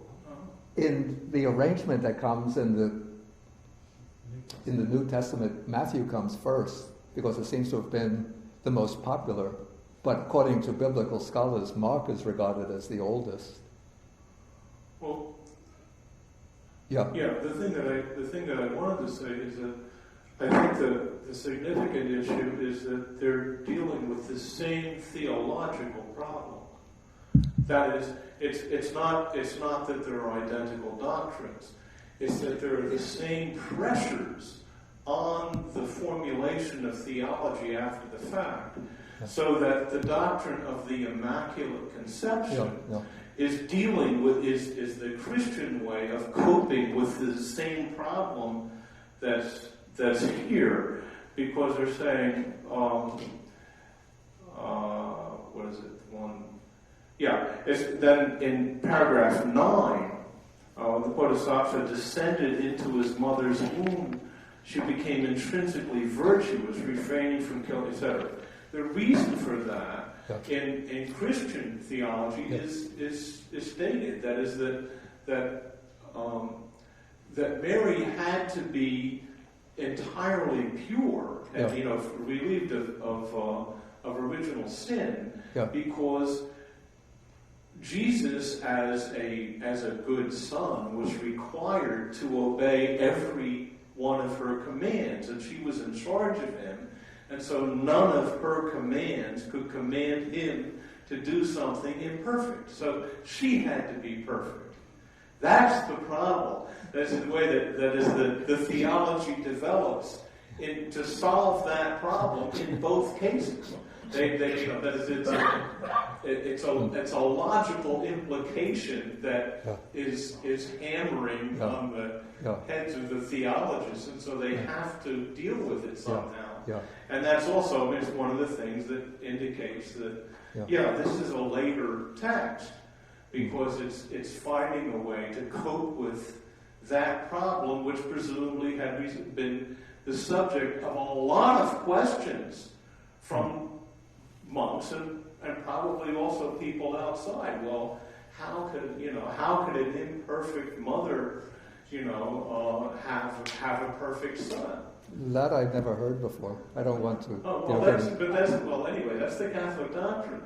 In the arrangement that comes in the New Testament, Matthew comes first because it seems to have been the most popular. But according to biblical scholars, Mark is regarded as the oldest. Well, yeah. The thing that I wanted to say is that I think the significant issue is that they're dealing with the same theological problem. That is, it's not that there are identical doctrines. It's that there are the same pressures on the formulation of theology after the fact. So that the doctrine of the Immaculate Conception is dealing with, is the Christian way of coping with the same problem that's here. Because they're saying, what is it, it's then in paragraph 9, the Bodhisattva descended into his mother's womb. She became intrinsically virtuous, refraining from killing, etc. The reason for that in Christian theology is stated. That is that Mary had to be entirely pure and relieved of original sin because Jesus, as a good son, was required to obey every one of her commands, and she was in charge of him. And so none of her commands could command him to do something imperfect. So she had to be perfect. That's the problem. That's the way that the theology develops to solve that problem in both cases. It's a logical implication that is hammering on the heads of the theologists, and so they have to deal with it somehow. And that's also it's one of the things that indicates that this is a later text, because it's finding a way to cope with that problem, which presumably had been the subject of a lot of questions from monks and probably also people outside. Well, how could an imperfect mother, have a perfect son? That I've never heard before. I don't want to. Anyway, that's the Catholic doctrine.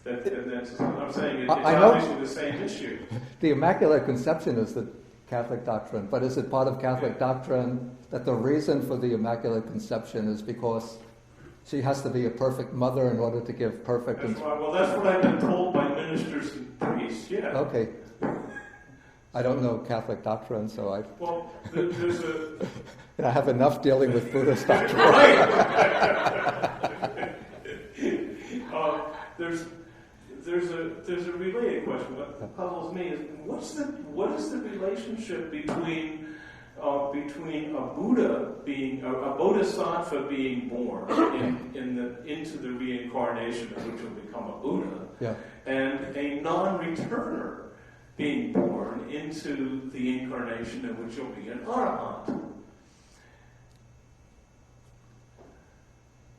I'm saying it's obviously the same issue. The Immaculate Conception is the Catholic doctrine, but is it part of Catholic doctrine that the reason for the Immaculate Conception is because she has to be a perfect mother in order to give perfect... That's what I've been told by ministers and priests, Okay. I don't know Catholic doctrine, so I... Well, there's a... I have enough dealing with Buddhist doctrine. Right! There's a related question. What puzzles me is what is the relationship between a Buddha being a bodhisattva being born into the reincarnation of which will become a Buddha, and a non-returner being born into the incarnation in which you'll be an Arahant.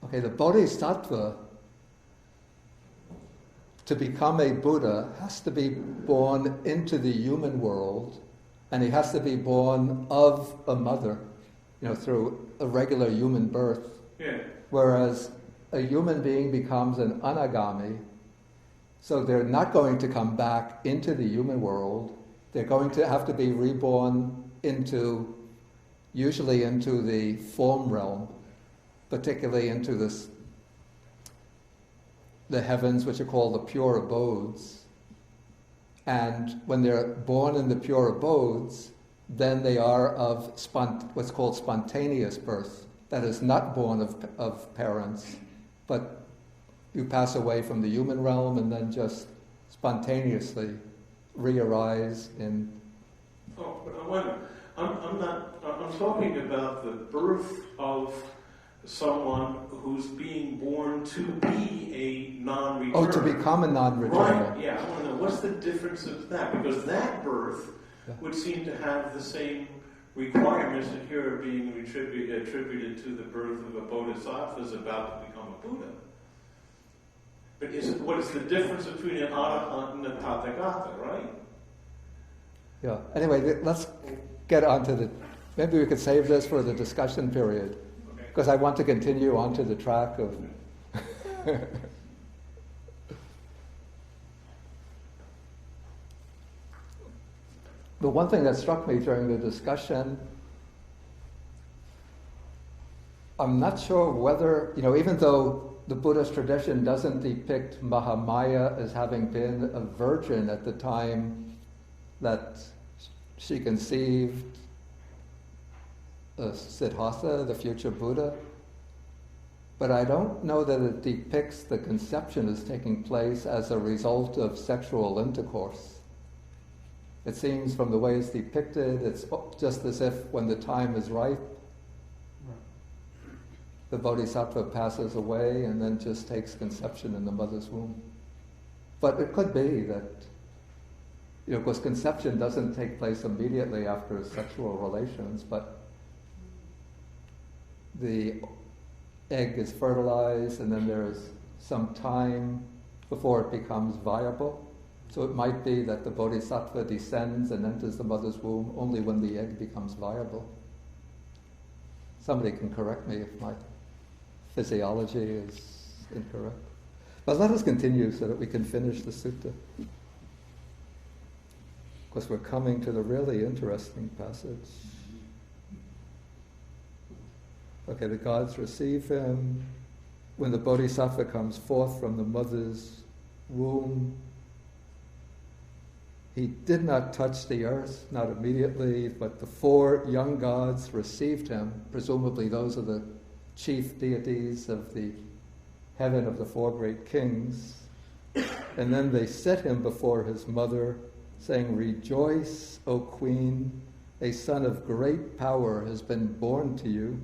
Okay, the bodhisattva, to become a Buddha, has to be born into the human world, and he has to be born of a mother, through a regular human birth. Yeah. Whereas a human being becomes an anagami, so they're not going to come back into the human world. They're going to have to be reborn usually into the form realm, particularly into the heavens, which are called the pure abodes. And when they're born in the pure abodes, then they are of what's called spontaneous birth. That is not born of parents, but you pass away from the human realm and then just spontaneously re-arise in... Oh, but I wonder, I'm talking about the birth of someone who's being born to be a non-returner. Oh, to become a non-returner. Right, yeah. I want to know, what's the difference of that? Because that birth would seem to have the same requirements that here are being attributed to the birth of a bodhisattva is about to become a Buddha. But what is the difference between an Arahant and a Tathagata, right? Yeah. Anyway, let's get on to maybe we could save this for the discussion period. Because I want to continue onto the track of... The one thing that struck me during the discussion, I'm not sure whether, even though the Buddhist tradition doesn't depict Mahamaya as having been a virgin at the time that she conceived Siddhartha, the future Buddha, but I don't know that it depicts the conception as taking place as a result of sexual intercourse. It seems from the way it's depicted, it's just as if when the time is ripe, the bodhisattva passes away and then just takes conception in the mother's womb. But it could be that, because conception doesn't take place immediately after sexual relations, but the egg is fertilized and then there's some time before it becomes viable. So it might be that the bodhisattva descends and enters the mother's womb only when the egg becomes viable. Somebody can correct me if my physiology is incorrect. But let us continue so that we can finish the sutta. Because we're coming to the really interesting passage. Okay, the gods receive him. When the bodhisattva comes forth from the mother's womb, He did not touch the earth, not immediately, but the 4 young gods received him. Presumably those are the chief deities of the heaven of the 4 great kings. And then they set him before his mother, saying, "Rejoice, O queen, a son of great power has been born to you."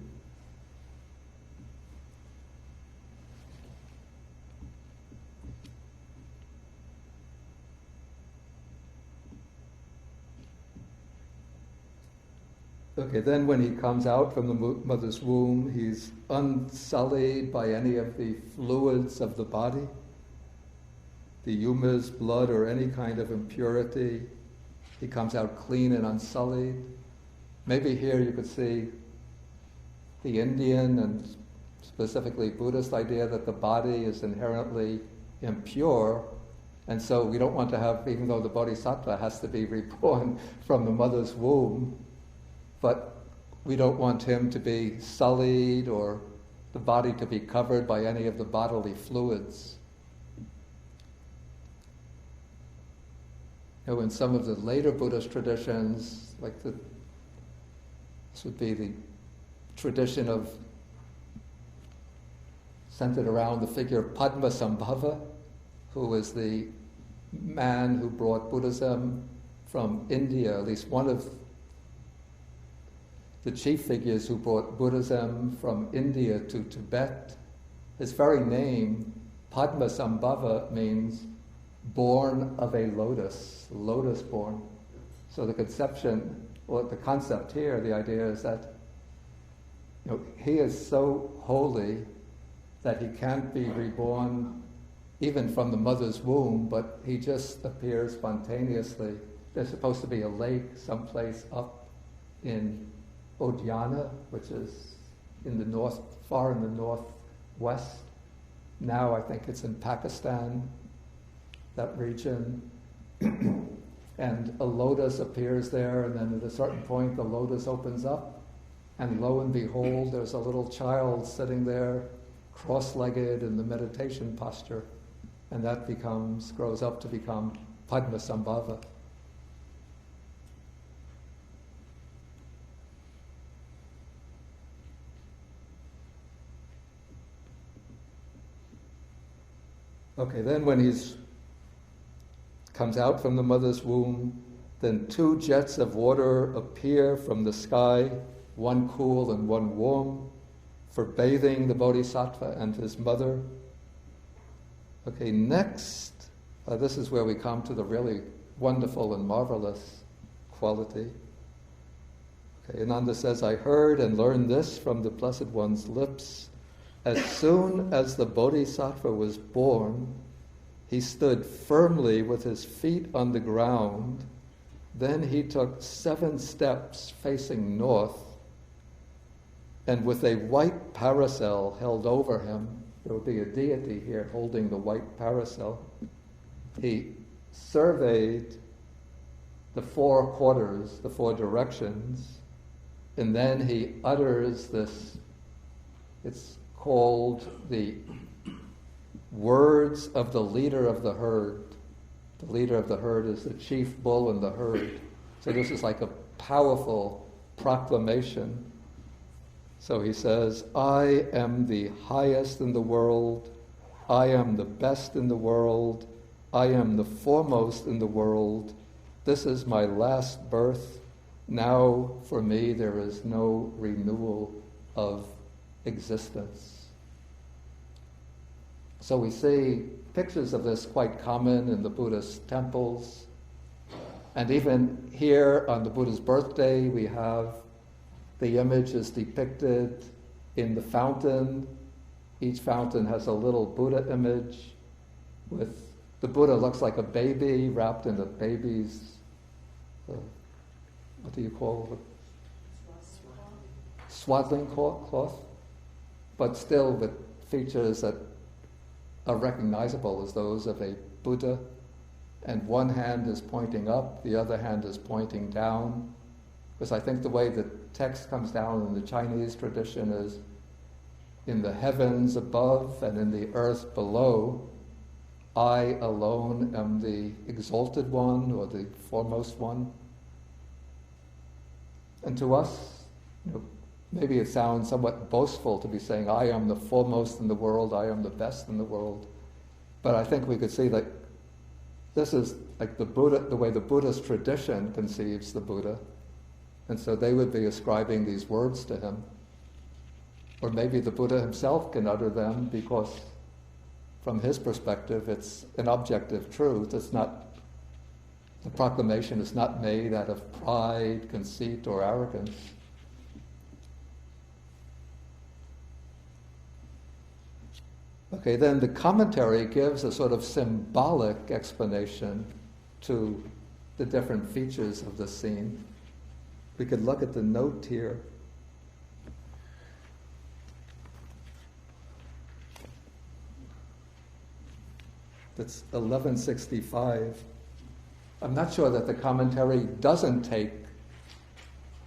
Okay, then when he comes out from the mother's womb, he's unsullied by any of the fluids of the body, the humus, blood, or any kind of impurity. He comes out clean and unsullied. Maybe here you could see the Indian and specifically Buddhist idea that the body is inherently impure, and so we don't want to have, even though the bodhisattva has to be reborn from the mother's womb, but we don't want him to be sullied or the body to be covered by any of the bodily fluids. You know, in some of the later Buddhist traditions, this would be the tradition of centered around the figure of Padmasambhava, who is the man who brought Buddhism from India, at least one of the chief figures who brought Buddhism from India to Tibet. His very name, Padmasambhava, means born of a lotus, lotus born. So the conception, or the concept here, the idea is that he is so holy that he can't be reborn even from the mother's womb, but he just appears spontaneously. There's supposed to be a lake someplace up in Odhyana, which is in the north, far in the northwest. Now I think it's in Pakistan, that region. And a lotus appears there, and then at a certain point the lotus opens up, and lo and behold, there's a little child sitting there, cross-legged in the meditation posture, and that grows up to become Padmasambhava. Okay, then when he's comes out from the mother's womb, then 2 jets of water appear from the sky, one cool and one warm, for bathing the bodhisattva and his mother. Okay, next, this is where we come to the really wonderful and marvelous quality. Okay, Ānanda says, "I heard and learned this from the Blessed One's lips. As soon as the bodhisattva was born, he stood firmly with his feet on the ground. Then he took 7 steps facing north, and with a white parasol held over him," there would be a deity here holding the white parasol, he surveyed the 4 quarters, the 4 directions, and then he utters this, it's called the words of the leader of the herd. The leader of the herd is the chief bull in the herd. So this is like a powerful proclamation. So he says, "I am the highest in the world. I am the best in the world. I am the foremost in the world. This is my last birth. Now for me there is no renewal of existence." So we see pictures of this quite common in the Buddhist temples. And even here on the Buddha's birthday, we have the image is depicted in the fountain. Each fountain has a little Buddha image. With the Buddha looks like a baby wrapped in a baby's, what do you call it? Swaddling cloth, but still with features that are recognizable as those of a Buddha. And one hand is pointing up, the other hand is pointing down. Because I think the way the text comes down in the Chinese tradition is in the heavens above and in the earth below. I alone am the exalted one or the foremost one. And to us, maybe it sounds somewhat boastful to be saying, I am the foremost in the world, I am the best in the world. But I think we could see that this is like the Buddha, the way the Buddhist tradition conceives the Buddha. And so they would be ascribing these words to him. Or maybe the Buddha himself can utter them because from his perspective it's an objective truth. It's not, the proclamation is not made out of pride, conceit, or arrogance. Okay, then the commentary gives a sort of symbolic explanation to the different features of the scene. We could look at the note here. That's 1165. I'm not sure that the commentary doesn't take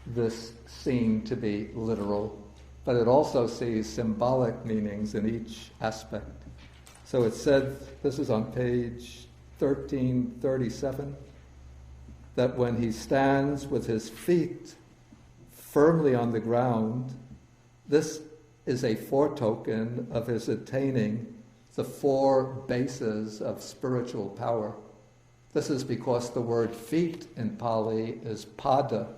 this scene to be literal, but it also sees symbolic meanings in each aspect. So it said, this is on page 1337, that when he stands with his feet firmly on the ground, this is a foretoken of his attaining the four bases of spiritual power. This is because the word feet in Pali is pada,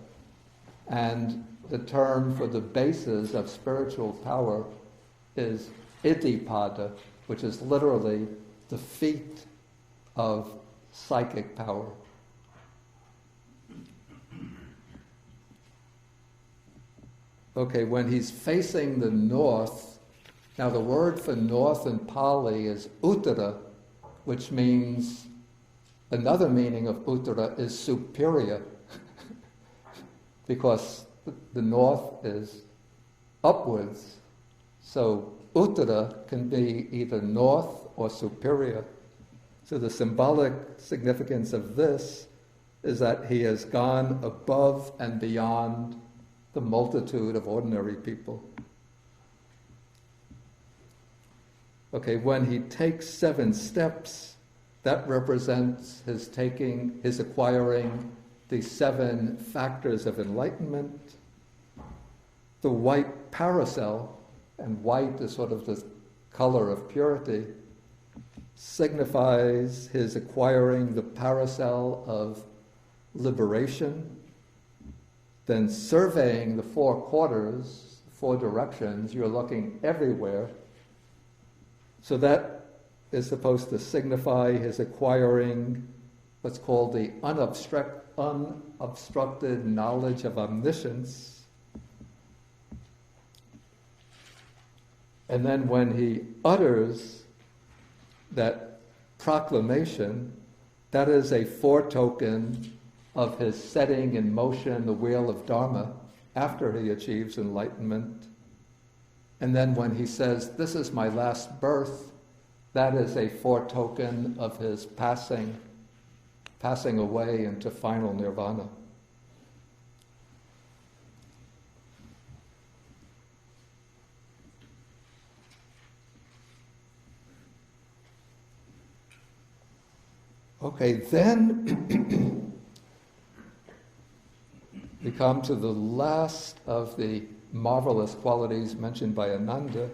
and the term for the bases of spiritual power is iddhipada, which is literally the feet of psychic power. Okay, when he's facing the north, now the word for north in Pali is uttara, which means, another meaning of uttara is superior, because the north is upwards. So uttara can be either north or superior. So the symbolic significance of this is that he has gone above and beyond the multitude of ordinary people. Okay, when he takes 7 steps, that represents his acquiring the 7 factors of enlightenment. The white parasol, and white is sort of the color of purity, signifies his acquiring the parasol of liberation. Then surveying the 4 quarters, 4 directions, you're looking everywhere. So that is supposed to signify his acquiring what's called the unobstructed knowledge of omniscience. And then when he utters that proclamation, that is a foretoken of his setting in motion the wheel of Dharma after he achieves enlightenment. And then when he says, this is my last birth, that is a foretoken of his passing away into final nirvana. Okay, then we come to the last of the marvelous qualities mentioned by Ānanda,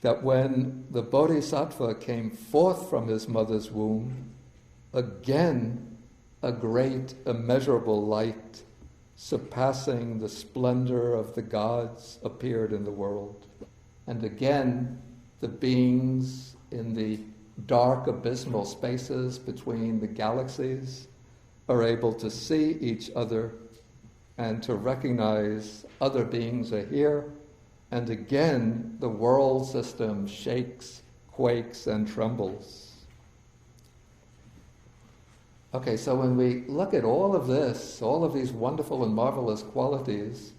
that when the Bodhisattva came forth from his mother's womb, again a great immeasurable light, surpassing the splendor of the gods, appeared in the world. And again, the beings in the dark abysmal spaces between the galaxies are able to see each other and to recognize other beings are here. And again, the world system shakes, quakes, and trembles. Okay, so when we look at all of this, all of these wonderful and marvelous qualities,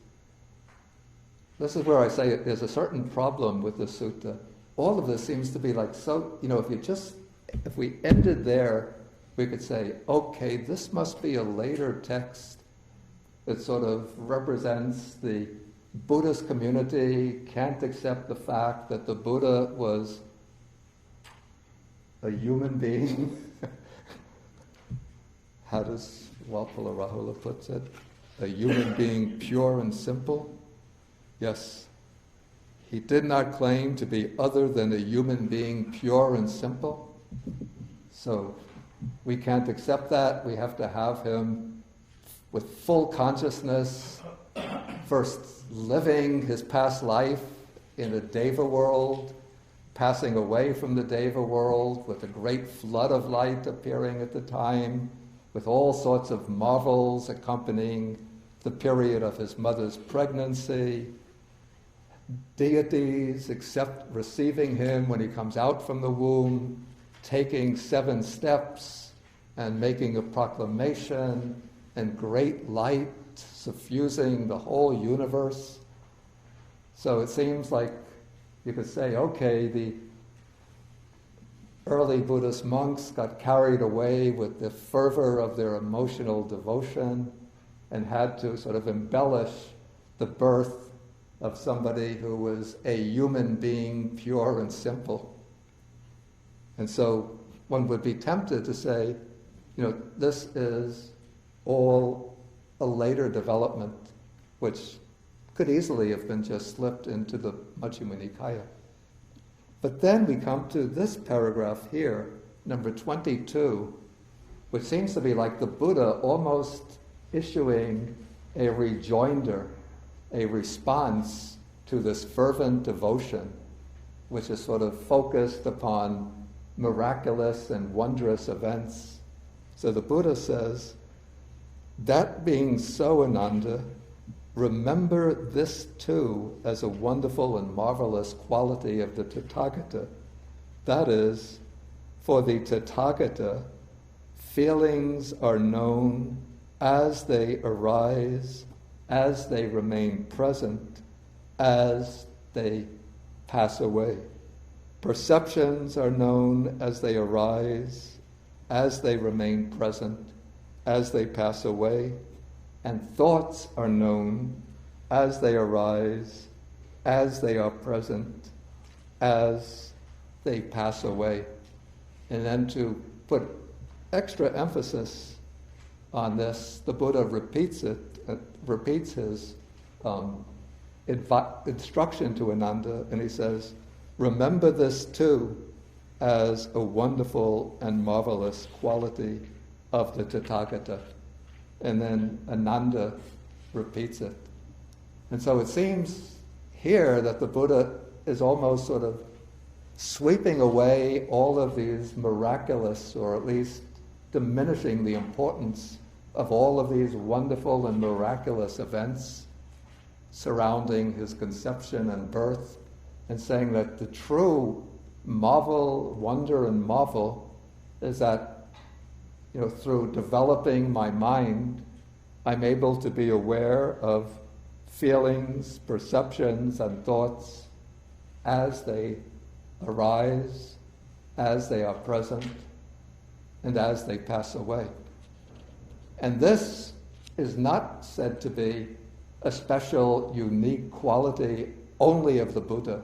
this is where I say there's a certain problem with the sutta. All of this seems to be like so, if we ended there, we could say, okay, this must be a later text that sort of represents the Buddhist community can't accept the fact that the Buddha was a human being, how does Walpola Rahula puts it? A human being pure and simple? Yes. He did not claim to be other than a human being pure and simple. So we can't accept that. We have to have him with full consciousness, first living his past life in a Deva world, passing away from the Deva world with a great flood of light appearing at the time, with all sorts of marvels accompanying the period of his mother's pregnancy, deities receiving him when he comes out from the womb, taking 7 steps and making a proclamation, and great light suffusing the whole universe. So it seems like you could say, okay, the early Buddhist monks got carried away with the fervor of their emotional devotion and had to sort of embellish the birth of somebody who was a human being, pure and simple. And so one would be tempted to say, this is all a later development, which could easily have been just slipped into the Majjhima Nikāya. But then we come to this paragraph here, number 22, which seems to be like the Buddha almost issuing a rejoinder, a response to this fervent devotion, which is sort of focused upon miraculous and wondrous events. So the Buddha says, "That being so, Ānanda, remember this too as a wonderful and marvelous quality of the Tathagata. That is, for the Tathagata, feelings are known as they arise, as they remain present, as they pass away. Perceptions are known as they arise, as they remain present, as they pass away, and thoughts are known as they arise, as they are present, as they pass away." And then to put extra emphasis on this, the Buddha repeats his instruction to Ānanda, and he says, "Remember this too as a wonderful and marvelous quality of the Tathagata." And then Ānanda repeats it. And so it seems here that the Buddha is almost sort of sweeping away all of these miraculous, or at least diminishing the importance of all of these wonderful and miraculous events surrounding his conception and birth, and saying that the true wonder and marvel is that through developing my mind, I'm able to be aware of feelings, perceptions, and thoughts as they arise, as they are present, and as they pass away. And this is not said to be a special, unique quality only of the Buddha,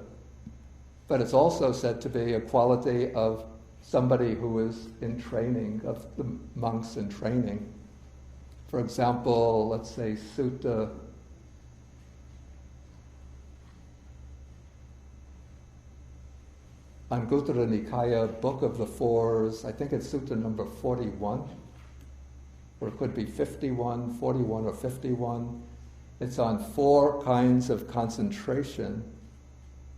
but it's also said to be a quality of somebody who is in training, of the monks in training. For example, let's say Sutta Anguttara Nikāya, Book of the Fours, I think it's Sutta number 41, or it could be 51, 41 or 51. It's on 4 kinds of concentration,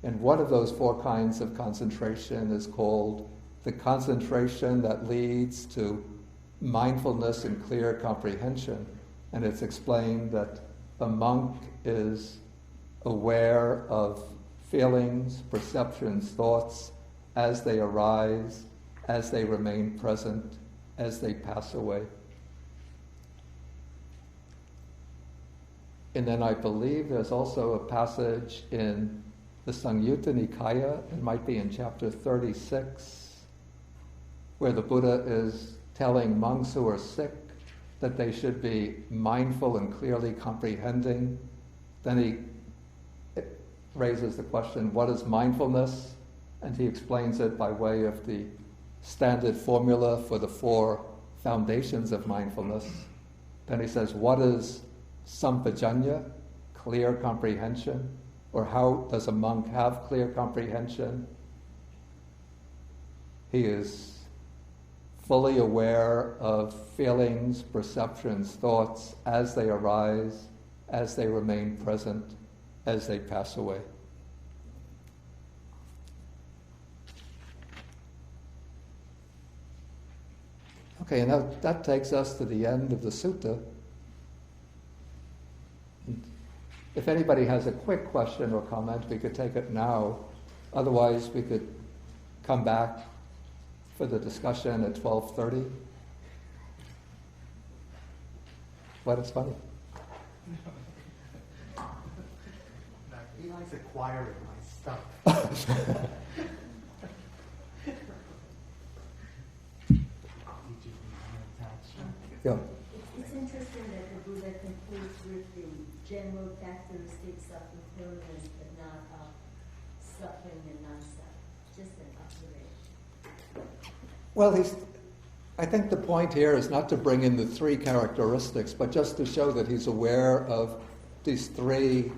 and one of those 4 kinds of concentration is called the concentration that leads to mindfulness and clear comprehension. And it's explained that a monk is aware of feelings, perceptions, thoughts as they arise, as they remain present, as they pass away. And then I believe there's also a passage in the Samyutta Nikāya, it might be in chapter 36, where the Buddha is telling monks who are sick that they should be mindful and clearly comprehending. Then he raises the question, what is mindfulness? And he explains it by way of the standard formula for the 4 foundations of mindfulness. Then he says, what is sampajanya, clear comprehension? Or how does a monk have clear comprehension? He is fully aware of feelings, perceptions, thoughts as they arise, as they remain present, as they pass away. Okay, now that takes us to the end of the sutta. If anybody has a quick question or comment, we could take it now. Otherwise, we could come back for the discussion at 12:30. What is funny? He likes acquiring my stuff. Yeah. It's interesting that the Buddha concludes with the general characteristics of impermanence, but not of suffering and non-suffering. Just an observation. Well, I think the point here is not to bring in the 3 characteristics, but just to show that he's aware of these 3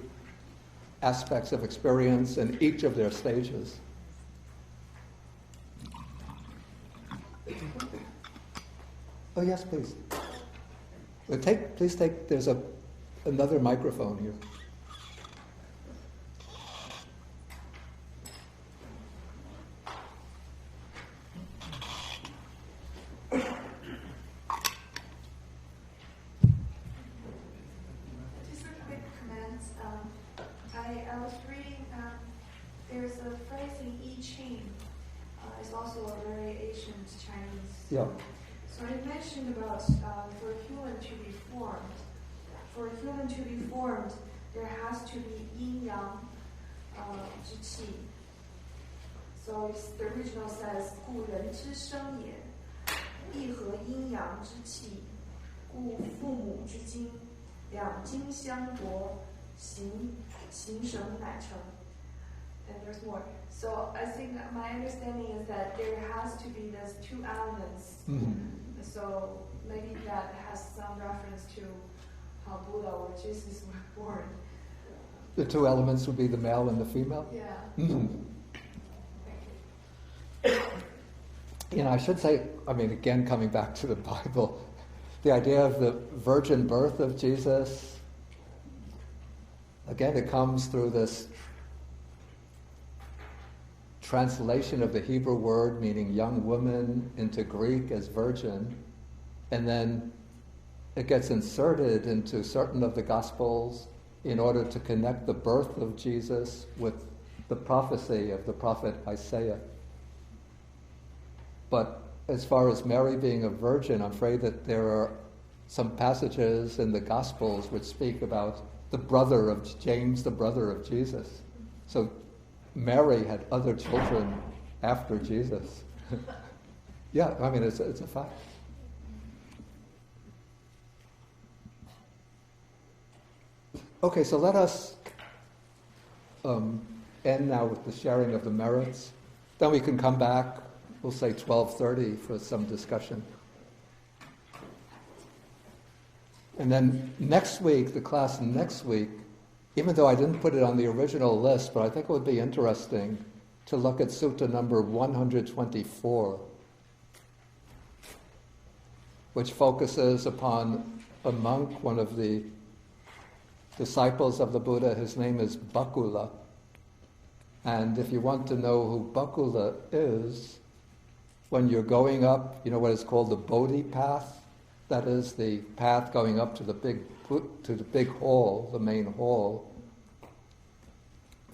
aspects of experience in each of their stages. Oh, yes, please. Please take, there's another microphone here. Just a quick comment. I was reading, there's a phrase in I Ching. It's also a very ancient Chinese. Yeah. So it mentioned about for a human to be formed. For a human to be formed, there has to be yin-yang zhi qi. So the original says, 故人之生也，亦合阴阳之气，故父母之精，两精相搏，形神乃成。And there's more. So I think that my understanding is that there has to be those 2 elements. Mm-hmm. So maybe that has some reference to how Buddha or Jesus were born. The 2 elements would be the male and the female? Yeah. Mm-hmm. You know, I should say, again, coming back to the Bible, the idea of the virgin birth of Jesus, again, it comes through this translation of the Hebrew word meaning young woman into Greek as virgin, and then it gets inserted into certain of the Gospels in order to connect the birth of Jesus with the prophecy of the prophet Isaiah. But as far as Mary being a virgin, I'm afraid that there are some passages in the Gospels which speak about the brother of James, the brother of Jesus. So Mary had other children after Jesus. Yeah, it's a fact. Okay, so let us end now with the sharing of the merits. Then we can come back, we'll say 12:30 for some discussion. And then next week, the class next week, even though I didn't put it on the original list, but I think it would be interesting to look at Sutta number 124, which focuses upon a monk, one of the disciples of the Buddha. His name is Bhakkula. And if you want to know who Bhakkula is, when you're going up, you know what is called the Bodhi path? That is the path going up to the big hall, the main hall.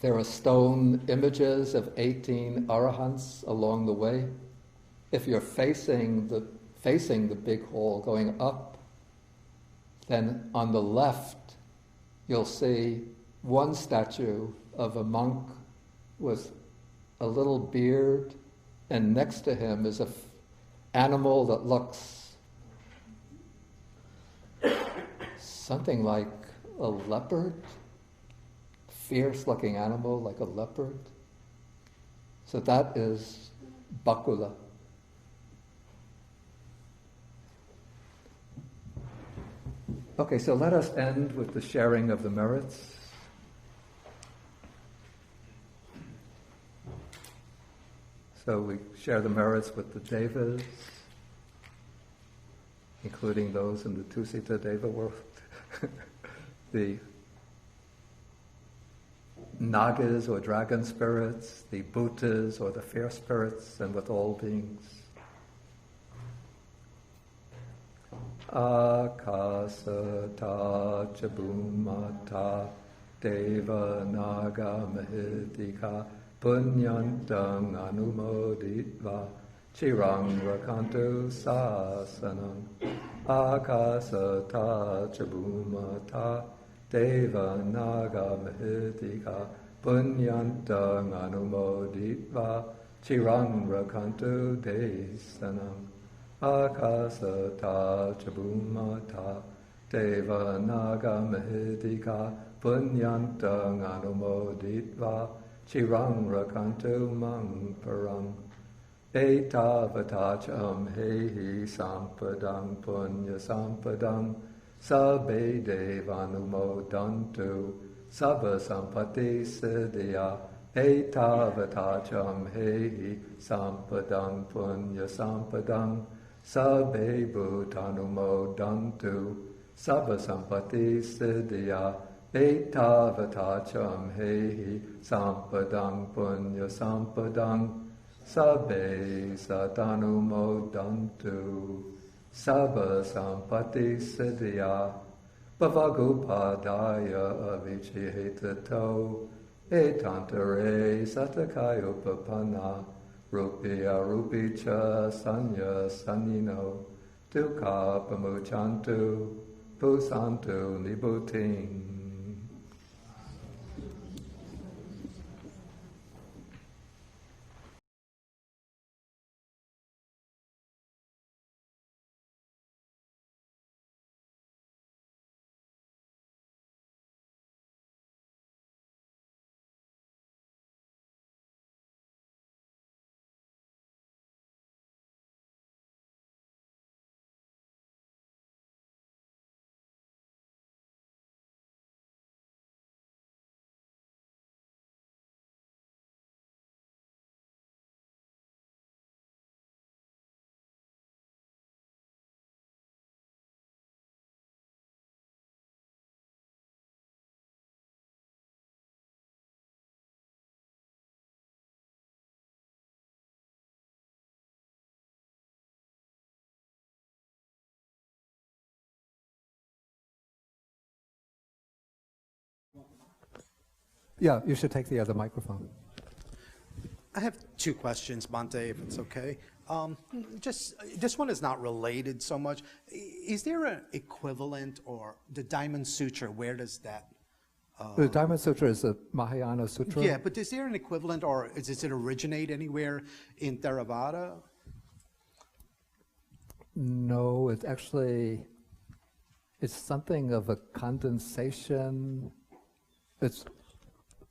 There are stone images of 18 arahants along the way. If you're facing the big hall going up, then on the left you'll see one statue of a monk with a little beard, and next to him is an animal that looks something like a leopard, fierce-looking animal like a leopard. So that is Bhakkula. Okay, so let us end with the sharing of the merits. So we share the merits with the devas, including those in the Tusita Deva world, the nagas or dragon spirits, the bhutas or the fair spirits, and with all beings. Akasata chabhumata deva naga mahitika punyantang anumoditva chirang rakantu sasanam. Akasata chabhumata deva naga mahitika punyantang anumoditva chirang rakantu desanam. Akasata chabhumata deva naga mahitika punyantang anumoditva chirang rakantu mang param. Etavatacham hehi sampadang punya sampadang sabbe devanumodantu sabba sampati siddhya. Etavatacham hehi sampadang punya sampadang sabbe bhutanumodantu sabba sampati siddhya. Etavatacham hehi sampadang punya sampadang sabbe satanumodantu sabba sampati siddhya. Bhavagupadaya avichihitato etantare satakayopapana rupya rupicha sanya sanino dukkha pamuchantu pusantu nibuting. Yeah, you should take the other microphone. I have two questions, Bhante, if it's okay. Just this one is not related so much. Is there an equivalent, or the Diamond Sutra? Where does that? The Diamond Sutra is a Mahayana sutra. Yeah, but is there an equivalent, or does it originate anywhere in Theravada? No, it's something of a condensation. It's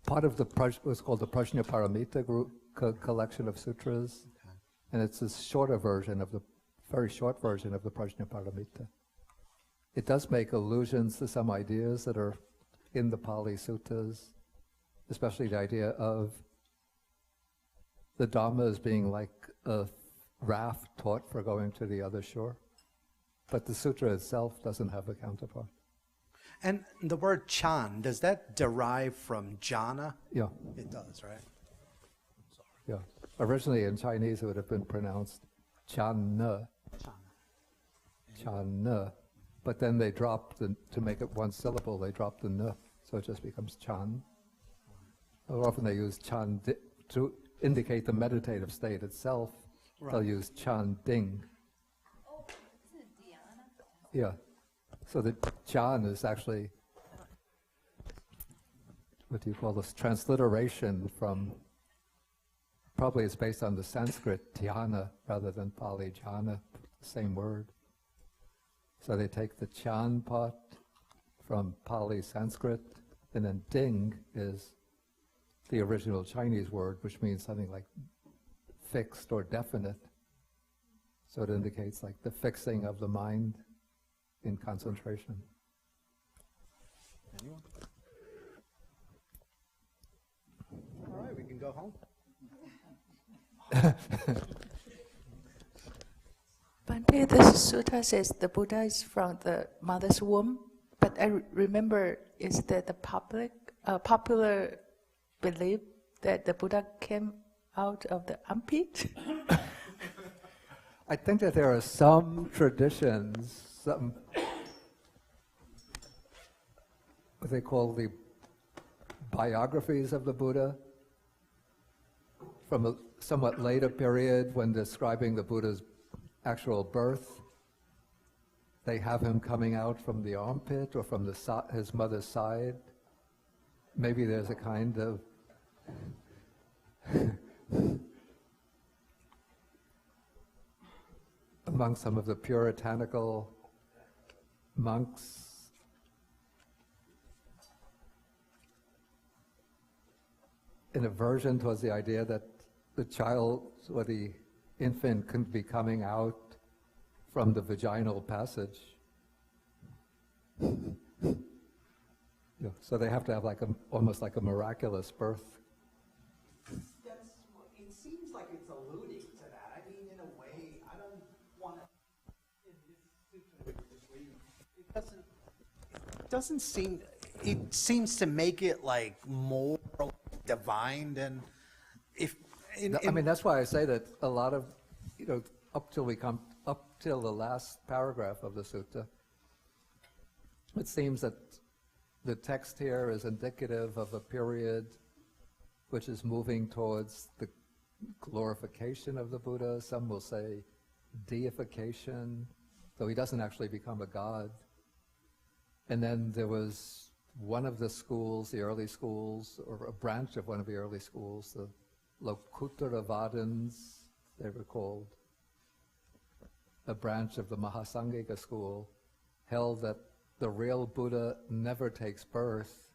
part of what's called the Prajnaparamita group collection of sutras, okay. And it's a very short version of the Prajnaparamita. It does make allusions to some ideas that are in the Pali Suttas, especially the idea of the Dhamma as being like a raft taut for going to the other shore. But the sutra itself doesn't have a counterpart. And the word chan, does that derive from jhana? Yeah. It does, right? Yeah. Originally in Chinese it would have been pronounced chan-na. Chan-na. But then they dropped, to make it one syllable, they dropped the na, so it just becomes chan. Or often they use chan to indicate the meditative state itself. Right. They'll use chan-ding. Oh, is it dhyana? Yeah. So the chan is actually, what do you call this, transliteration from, probably it's based on the Sanskrit dhyana rather than Pali jhana, same word. So they take the chan part from Pali Sanskrit, and then ding is the original Chinese word, which means something like fixed or definite. So it indicates like the fixing of the mind in concentration. Bhante, this sutta says the Buddha is from the mother's womb, but I remember is that the popular belief that the Buddha came out of the armpit? I think that there are some traditions, some what they call the biographies of the Buddha, from a somewhat later period when describing the Buddha's actual birth. They have him coming out from the armpit or from his mother's side. Maybe there's a kind of among some of the puritanical monks, an aversion towards the idea that the child or the infant can be coming out from the vaginal passage. So they have to have almost like a miraculous birth. It seems like it's alluding to that. I mean, in a way, I don't want to. It doesn't seem. It seems to make it like more divine than if. I mean, that's why I say that a lot of, up till the last paragraph of the sutta, it seems that the text here is indicative of a period which is moving towards the glorification of the Buddha. Some will say deification, though he doesn't actually become a god. And then there was one of the schools, the early schools, or a branch of one of the early schools, the Lokuttaravadins, they were called, a branch of the Mahasangika school, held that the real Buddha never takes birth,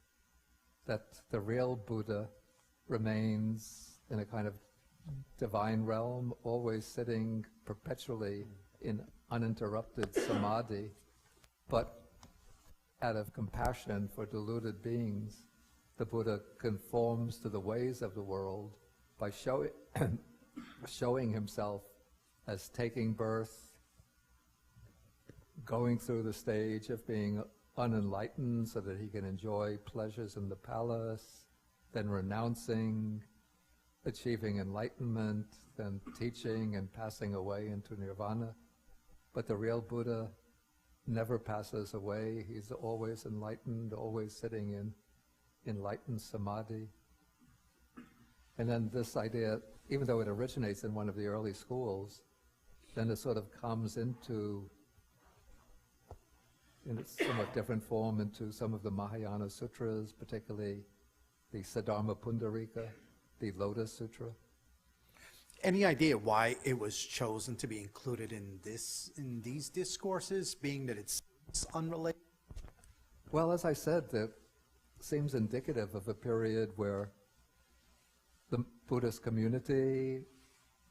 that the real Buddha remains in a kind of divine realm, always sitting perpetually in uninterrupted samadhi, but out of compassion for deluded beings, the Buddha conforms to the ways of the world by showing himself as taking birth, going through the stage of being unenlightened so that he can enjoy pleasures in the palace, then renouncing, achieving enlightenment, then teaching and passing away into nirvana. But the real Buddha never passes away. He's always enlightened, always sitting in enlightened samadhi. And then this idea, even though it originates in one of the early schools, then it sort of comes into, in a somewhat different form, into some of the Mahayana sutras, particularly the Saddharma Pundarika, the Lotus Sutra. Any idea why it was chosen to be included in these discourses, being that it's unrelated? Well, as I said, it seems indicative of a period where the Buddhist community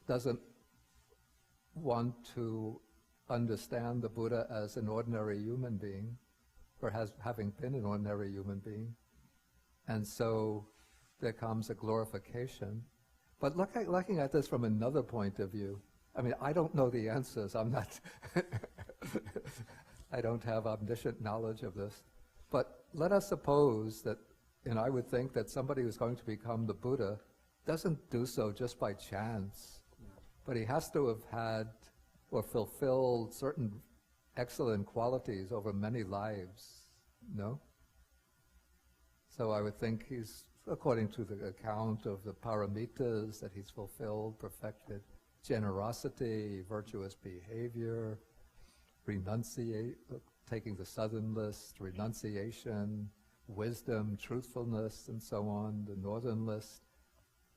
doesn't want to understand the Buddha as an ordinary human being, or having been an ordinary human being. And so there comes a glorification. But looking at this from another point of view, I mean, I don't know the answers. I'm not, I don't have omniscient knowledge of this. But let us suppose that, and I would think that somebody who's going to become the Buddha doesn't do so just by chance, but he has to have had or fulfilled certain excellent qualities over many lives, no? So I would think he's, according to the account of the paramitas, that he's fulfilled, perfected generosity, virtuous behavior, taking the southern list, renunciation, wisdom, truthfulness, and so on. The northern list,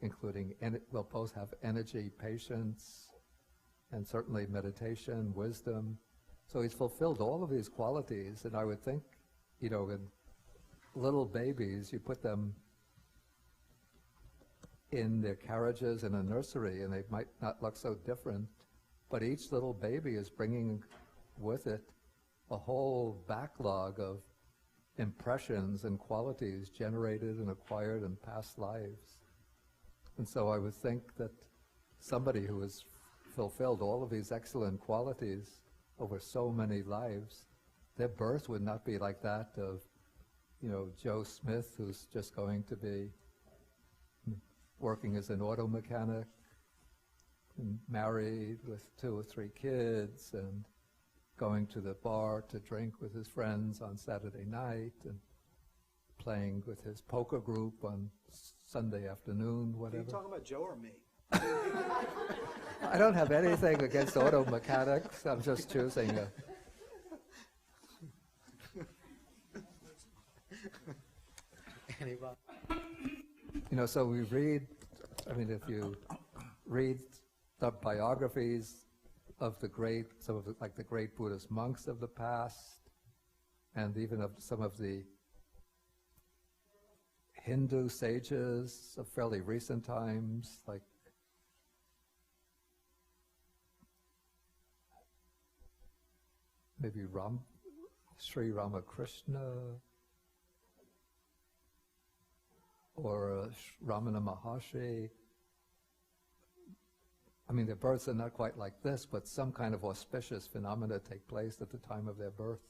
including, will both have energy, patience, and certainly meditation, wisdom. So he's fulfilled all of these qualities, and I would think, in little babies, you put them in their carriages in a nursery, and they might not look so different, but each little baby is bringing with it a whole backlog of impressions and qualities generated and acquired in past lives. And so I would think that somebody who has fulfilled all of these excellent qualities over so many lives, their birth would not be like that of, Joe Smith, who's just going to be working as an auto mechanic, and married with 2 or 3 kids, and going to the bar to drink with his friends on Saturday night, and playing with his poker group on Sunday afternoon, whatever. Are you talking about Joe or me? I don't have anything against auto mechanics. I'm just choosing a... Anybody? So we read, if you read the biographies of the great, some of the great Buddhist monks of the past, and even of some of the Hindu sages of fairly recent times, like maybe Sri Ramakrishna, or Ramana Maharshi. Their births are not quite like this, but some kind of auspicious phenomena take place at the time of their birth.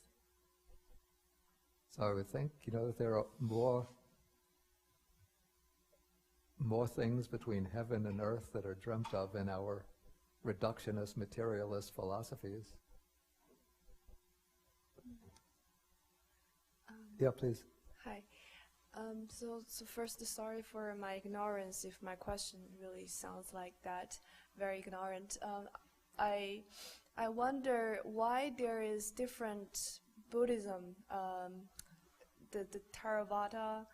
So I would think, that there are more things between heaven and earth that are dreamt of in our reductionist, materialist philosophies. Yeah, please. Hi. So first, sorry for my ignorance if my question really sounds like that, very ignorant. I wonder why there is different Buddhism, the Theravada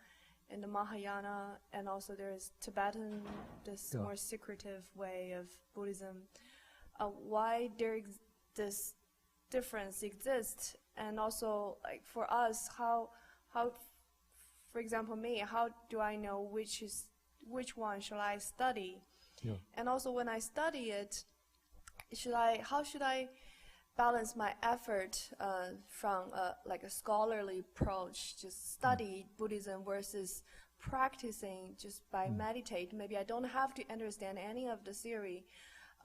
and the Mahayana, and also there is Tibetan, this more secretive way of Buddhism. Why this difference exists, and also for us, how for example, me, how do I know which one should I study? Yeah. And also when I study it, how should I balance my effort from a scholarly approach, just study Buddhism versus practicing just by meditate? Maybe I don't have to understand any of the theory,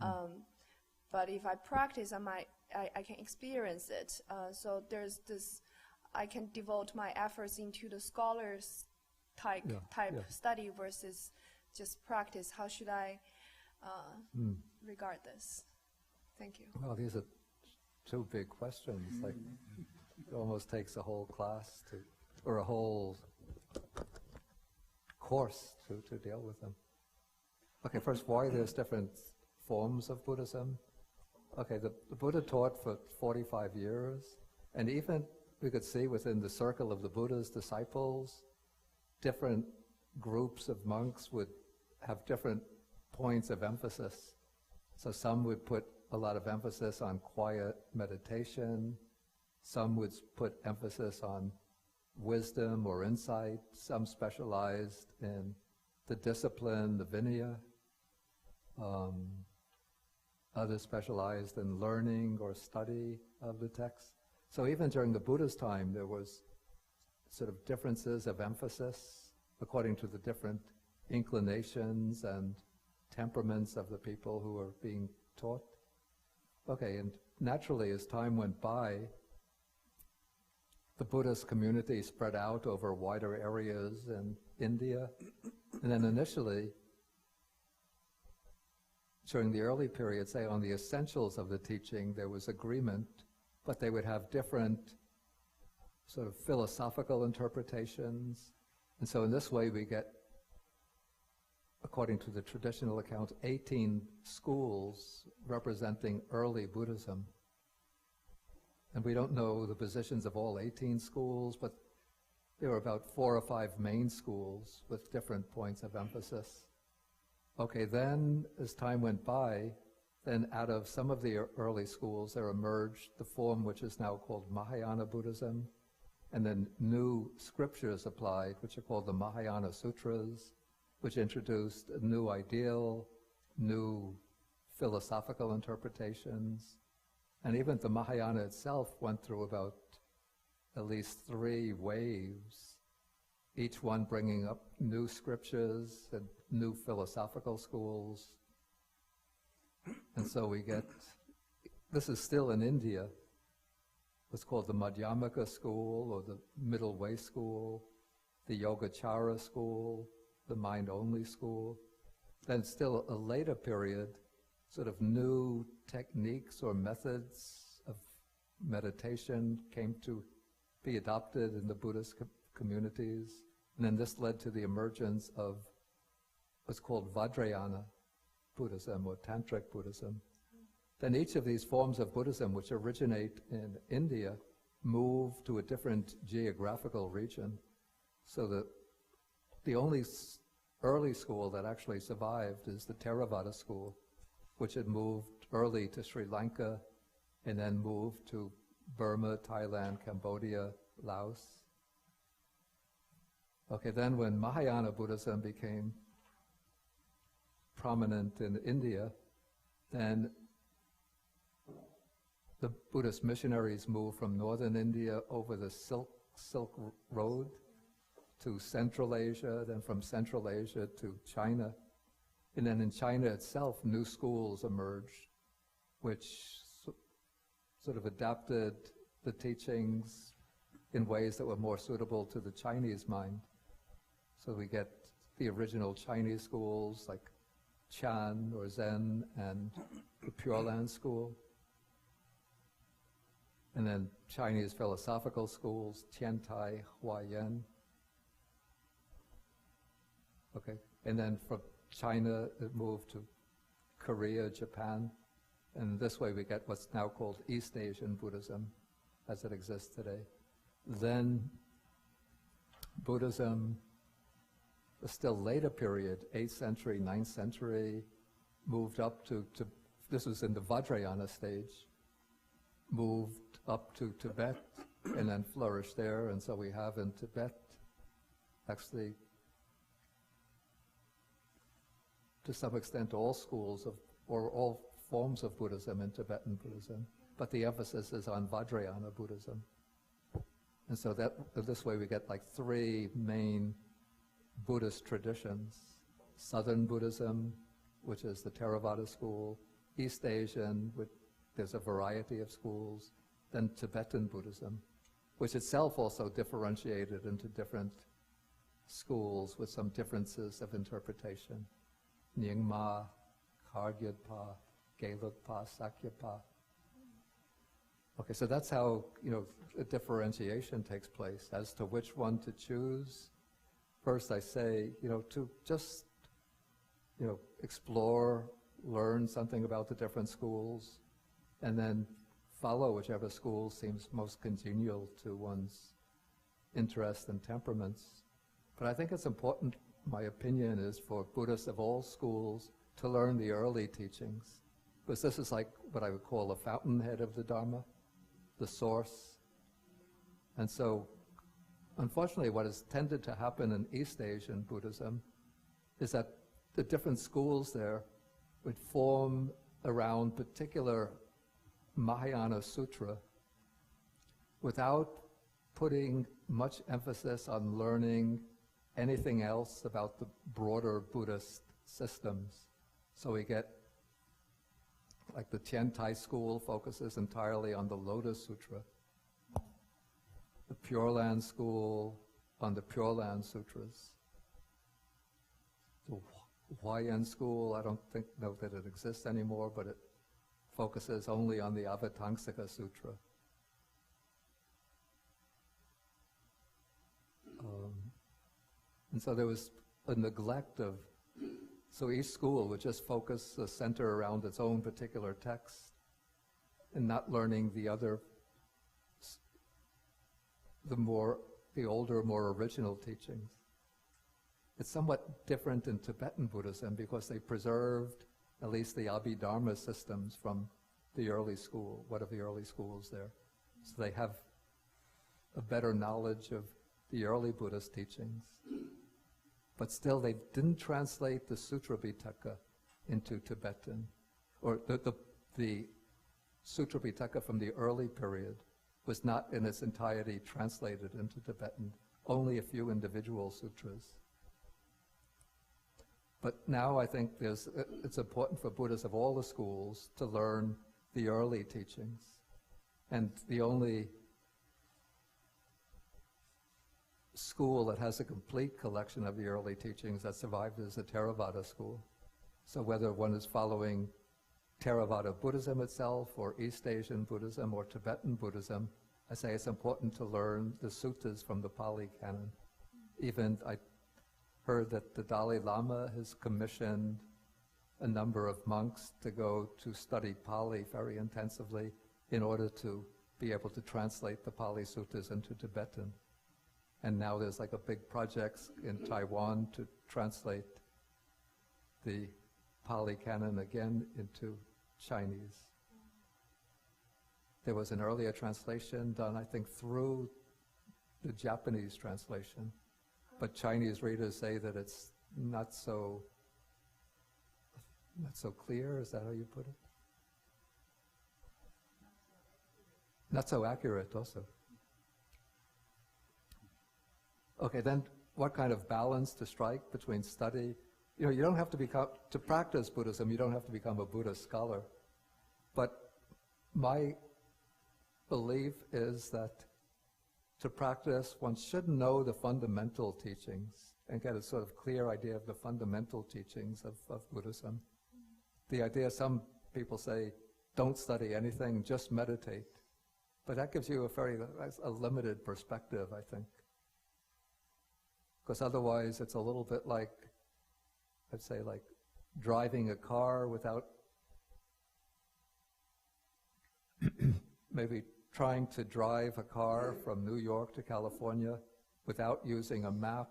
but if I practice, I can experience it. So there's this. I can devote my efforts into the scholars type study versus just practice. How should I regard this? Thank you. Well, these are 2 big questions. It almost takes a whole class or a whole course to deal with them. Okay, first, why there's different forms of Buddhism. Okay, the Buddha taught for 45 years, and even we could see within the circle of the Buddha's disciples, different groups of monks would have different points of emphasis. So some would put a lot of emphasis on quiet meditation, some would put emphasis on wisdom or insight, some specialized in the discipline, the Vinaya, others specialized in learning or study of the text. So even during the Buddha's time, there was sort of differences of emphasis according to the different inclinations and temperaments of the people who were being taught. Okay, and naturally as time went by, the Buddhist community spread out over wider areas in India. And then initially, during the early period, say on the essentials of the teaching, there was agreement, but they would have different sort of philosophical interpretations. And so in this way we get, according to the traditional account, 18 schools representing early Buddhism. And we don't know the positions of all 18 schools, but there were about 4 or 5 main schools with different points of emphasis. Okay, then as time went by, then out of some of the early schools there emerged the form which is now called Mahayana Buddhism, and then new scriptures applied, which are called the Mahayana Sutras, which introduced a new ideal, new philosophical interpretations. And even the Mahayana itself went through about at least 3 waves, each one bringing up new scriptures and new philosophical schools. And so we get, this is still in India, what's called the Madhyamaka school, or the middle way school, the Yogacara school, the mind-only school. Then still a later period, sort of new techniques or methods of meditation came to be adopted in the Buddhist communities. And then this led to the emergence of what's called Vajrayana Buddhism or Tantric Buddhism. Then each of these forms of Buddhism, which originate in India, move to a different geographical region. So that the only early school that actually survived is the Theravada school, which had moved early to Sri Lanka and then moved to Burma, Thailand, Cambodia, Laos. Okay, then when Mahayana Buddhism became prominent in India, then the Buddhist missionaries moved from northern India over the Silk Road to Central Asia, then from Central Asia to China. And then in China itself, new schools emerged, which sort of adapted the teachings in ways that were more suitable to the Chinese mind. So we get the original Chinese schools like Chan or Zen and the Pure Land school. And then Chinese philosophical schools, Tiantai, Huayan. Okay, and then from China it moved to Korea, Japan, and this way we get what's now called East Asian Buddhism as it exists today. Then Buddhism, a still later period, 8th century, 9th century, moved up to this was in the Vajrayana stage, moved up to Tibet and then flourished there. And so we have in Tibet actually to some extent all schools of, or all forms of Buddhism in Tibetan Buddhism, but the emphasis is on Vajrayana Buddhism. And so that this way we get like three main Buddhist traditions: Southern Buddhism, which is the Theravada school; East Asian, which there's a variety of schools; then Tibetan Buddhism, which itself also differentiated into different schools with some differences of interpretation. Nyingma, Khagyodpa, Gelugpa, Sakyapa. Okay, so that's how, a differentiation takes place as to which one to choose. First I say, to just, explore, learn something about the different schools, and then follow whichever school seems most congenial to one's interest and temperaments. But I think it's important, my opinion is, for Buddhists of all schools to learn the early teachings, because this is like what I would call a fountainhead of the Dharma, the source. And so, unfortunately, what has tended to happen in East Asian Buddhism is that the different schools there would form around particular Mahayana Sutra without putting much emphasis on learning anything else about the broader Buddhist systems. So we get, like the Tiantai school focuses entirely on the Lotus Sutra. The Pure Land school on the Pure Land Sutras. The Huayan school, I don't know that it exists anymore, but it focuses only on the Avatamsaka Sutra. And so there was a neglect of, so each school would just focus the center around its own particular text and not learning the other, the older, more original teachings. It's somewhat different in Tibetan Buddhism because they preserved at least the Abhidharma systems from the early school, one of the early schools there. So they have a better knowledge of the early Buddhist teachings. But still they didn't translate the Sutra Pitaka into Tibetan. Or the Sutra Pitaka from the early period was not in its entirety translated into Tibetan, only a few individual sutras. But now I think it's important for Buddhists of all the schools to learn the early teachings. And the only school that has a complete collection of the early teachings that survived is the Theravada school. So whether one is following Theravada Buddhism itself, or East Asian Buddhism, or Tibetan Buddhism, I say it's important to learn the suttas from the Pali Canon. Even I heard that the Dalai Lama has commissioned a number of monks to go to study Pali very intensively in order to be able to translate the Pali suttas into Tibetan. And now there's like a big project in Taiwan to translate the Pali Canon again into Chinese. There was an earlier translation done, I think, through the Japanese translation. But Chinese readers say that it's not so clear. Is that how you put it? Not so accurate also. Okay, then what kind of balance to strike between study? You know, you don't have to to practice Buddhism, you don't have to become a Buddhist scholar. But my belief is that to practice, one should know the fundamental teachings and get a sort of clear idea of the fundamental teachings of Buddhism. The idea, some people say, don't study anything, just meditate. But that gives you a limited perspective, I think. Because otherwise it's a little bit like, I'd say, like driving a car without maybe trying to drive a car from New York to California without using a map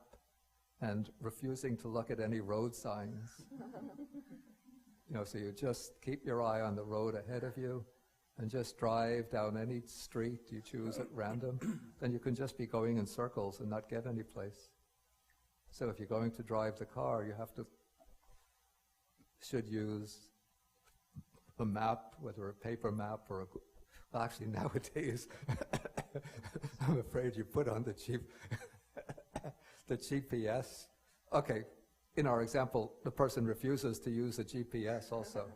and refusing to look at any road signs. You know, so you just keep your eye on the road ahead of you and just drive down any street you choose at random, then you can just be going in circles and not get any place. So if you're going to drive the car, you should use a map, whether a paper map or well, actually nowadays, I'm afraid you put on the GPS. Okay, in our example, the person refuses to use the GPS also.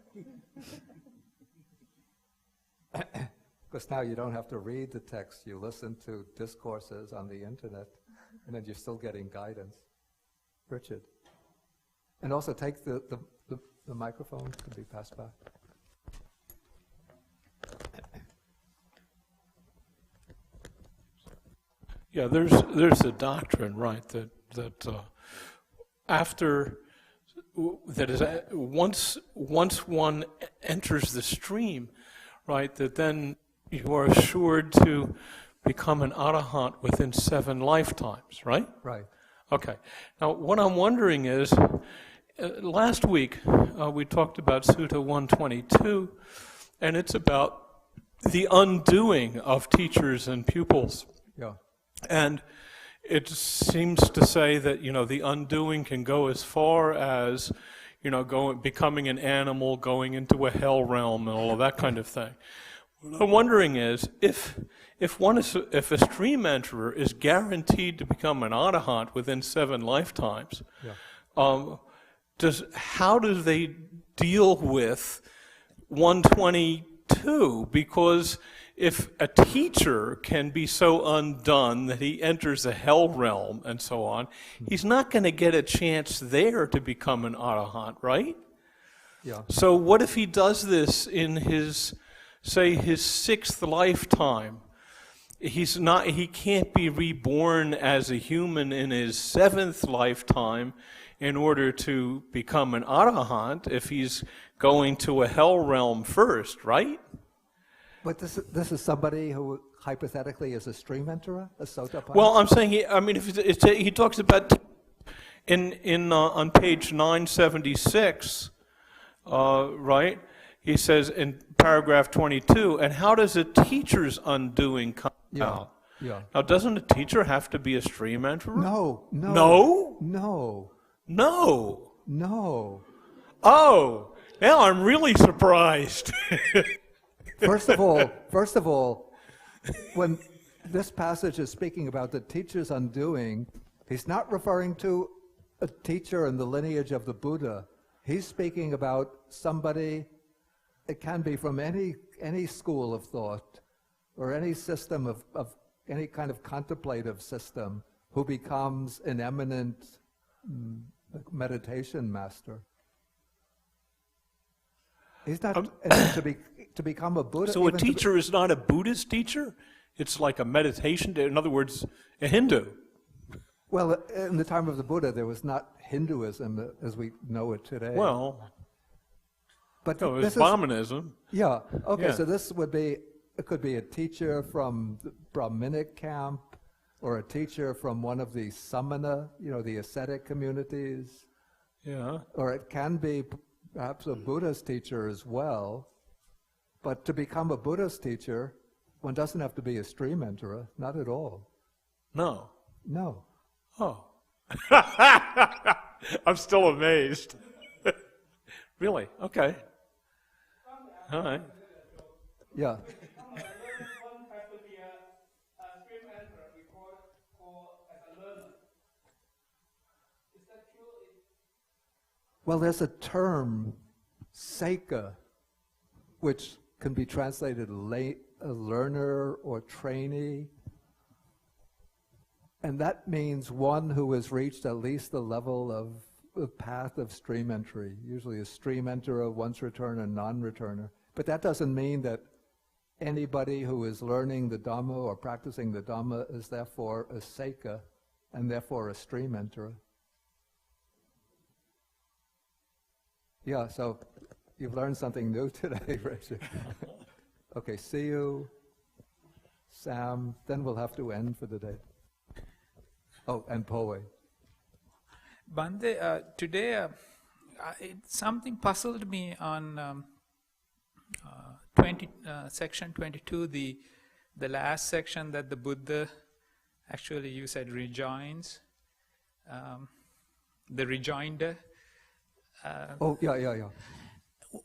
Because now you don't have to read the text, you listen to discourses on the internet, and then you're still getting guidance. Richard. And also take the microphone to be passed back. Yeah, there's a doctrine, right, that once one enters the stream, right, that then you are assured to become an arahant within 7 lifetimes, right? Right. Okay. Now, what I'm wondering is, last week we talked about Sutta 122, and it's about the undoing of teachers and pupils. Yeah. And it seems to say that, you know, the undoing can go as far as, you know, becoming an animal, going into a hell realm, and all of that kind of thing. What I'm wondering is, if a stream enterer is guaranteed to become an arahant within 7 lifetimes, yeah. How do they deal with 122? Because if a teacher can be so undone that he enters the hell realm and so on, he's not going to get a chance there to become an arahant, right? Yeah. So what if he does this in his 6th lifetime? He can't be reborn as a human in his 7th lifetime in order to become an arahant if he's going to a hell realm first, right? But this is somebody who hypothetically is a stream enterer, a Sotapanna? Well, I'm saying he talks about on page 976, right? He says in paragraph 22, and how does a teacher's undoing come out? Yeah. Now, doesn't a teacher have to be a stream enterer? No. No? Oh, now I'm really surprised. First of all, when this passage is speaking about the teacher's undoing, he's not referring to a teacher in the lineage of the Buddha. He's speaking about somebody, it can be from any school of thought or any system of any kind of contemplative system, who becomes an eminent meditation master. He's not to become a Buddha. So a teacher is not a Buddhist teacher? It's like a meditation, in other words, a Hindu. Well, in the time of the Buddha, there was not Hinduism as we know it today. Well, but no, it was Brahmanism. Yeah, okay, Yeah. so this would be, it could be a teacher from the Brahminic camp, or a teacher from one of the samana, the ascetic communities. Yeah. Or it can be perhaps a Buddhist teacher as well. But to become a Buddhist teacher, one doesn't have to be a stream enterer, not at all. No. No. Oh. I'm still amazed. Really? Okay. All right. Yeah. Well, there's a term, seika, which can be translated a learner or trainee. And that means one who has reached at least the level of the path of stream entry, usually a stream enterer, once returner, non-returner. But that doesn't mean that anybody who is learning the Dhamma or practicing the Dhamma is therefore a seika and therefore a stream enterer. Yeah, so you've learned something new today, Richard. Okay, see you, Sam. Then we'll have to end for the day. Oh, and Poe. Bande, today something puzzled me on section 22, the last section that the Buddha, actually you said rejoins, the rejoinder. Yeah.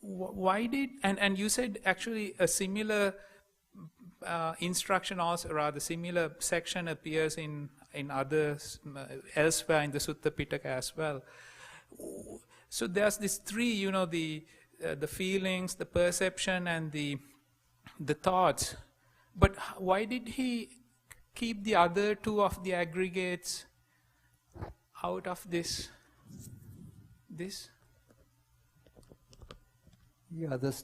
Why did, and you said actually a similar instruction, also rather similar section appears in others elsewhere in the Sutta Pitaka as well. So there's these three, the feelings, the perception, and the thoughts. But why did he keep the other two of the aggregates out of this? Yeah, this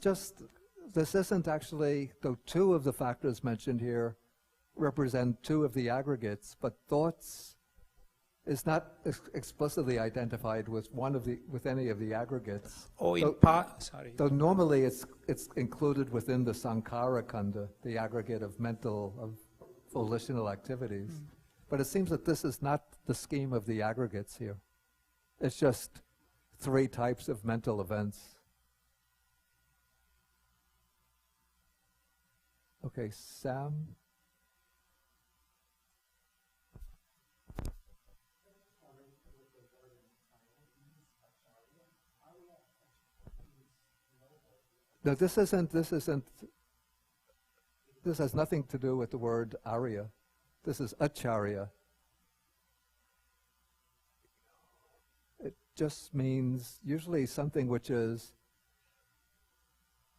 isn't actually, though two of the factors mentioned here represent two of the aggregates, but thoughts is not explicitly identified with with any of the aggregates. Oh, in sorry. Though normally it's included within the sankhara khandha, the aggregate of volitional activities. But it seems that this is not the scheme of the aggregates here. It's just three types of mental events. Okay, Sam? No, this has nothing to do with the word Arya. This is Acharya. It just means usually something which is,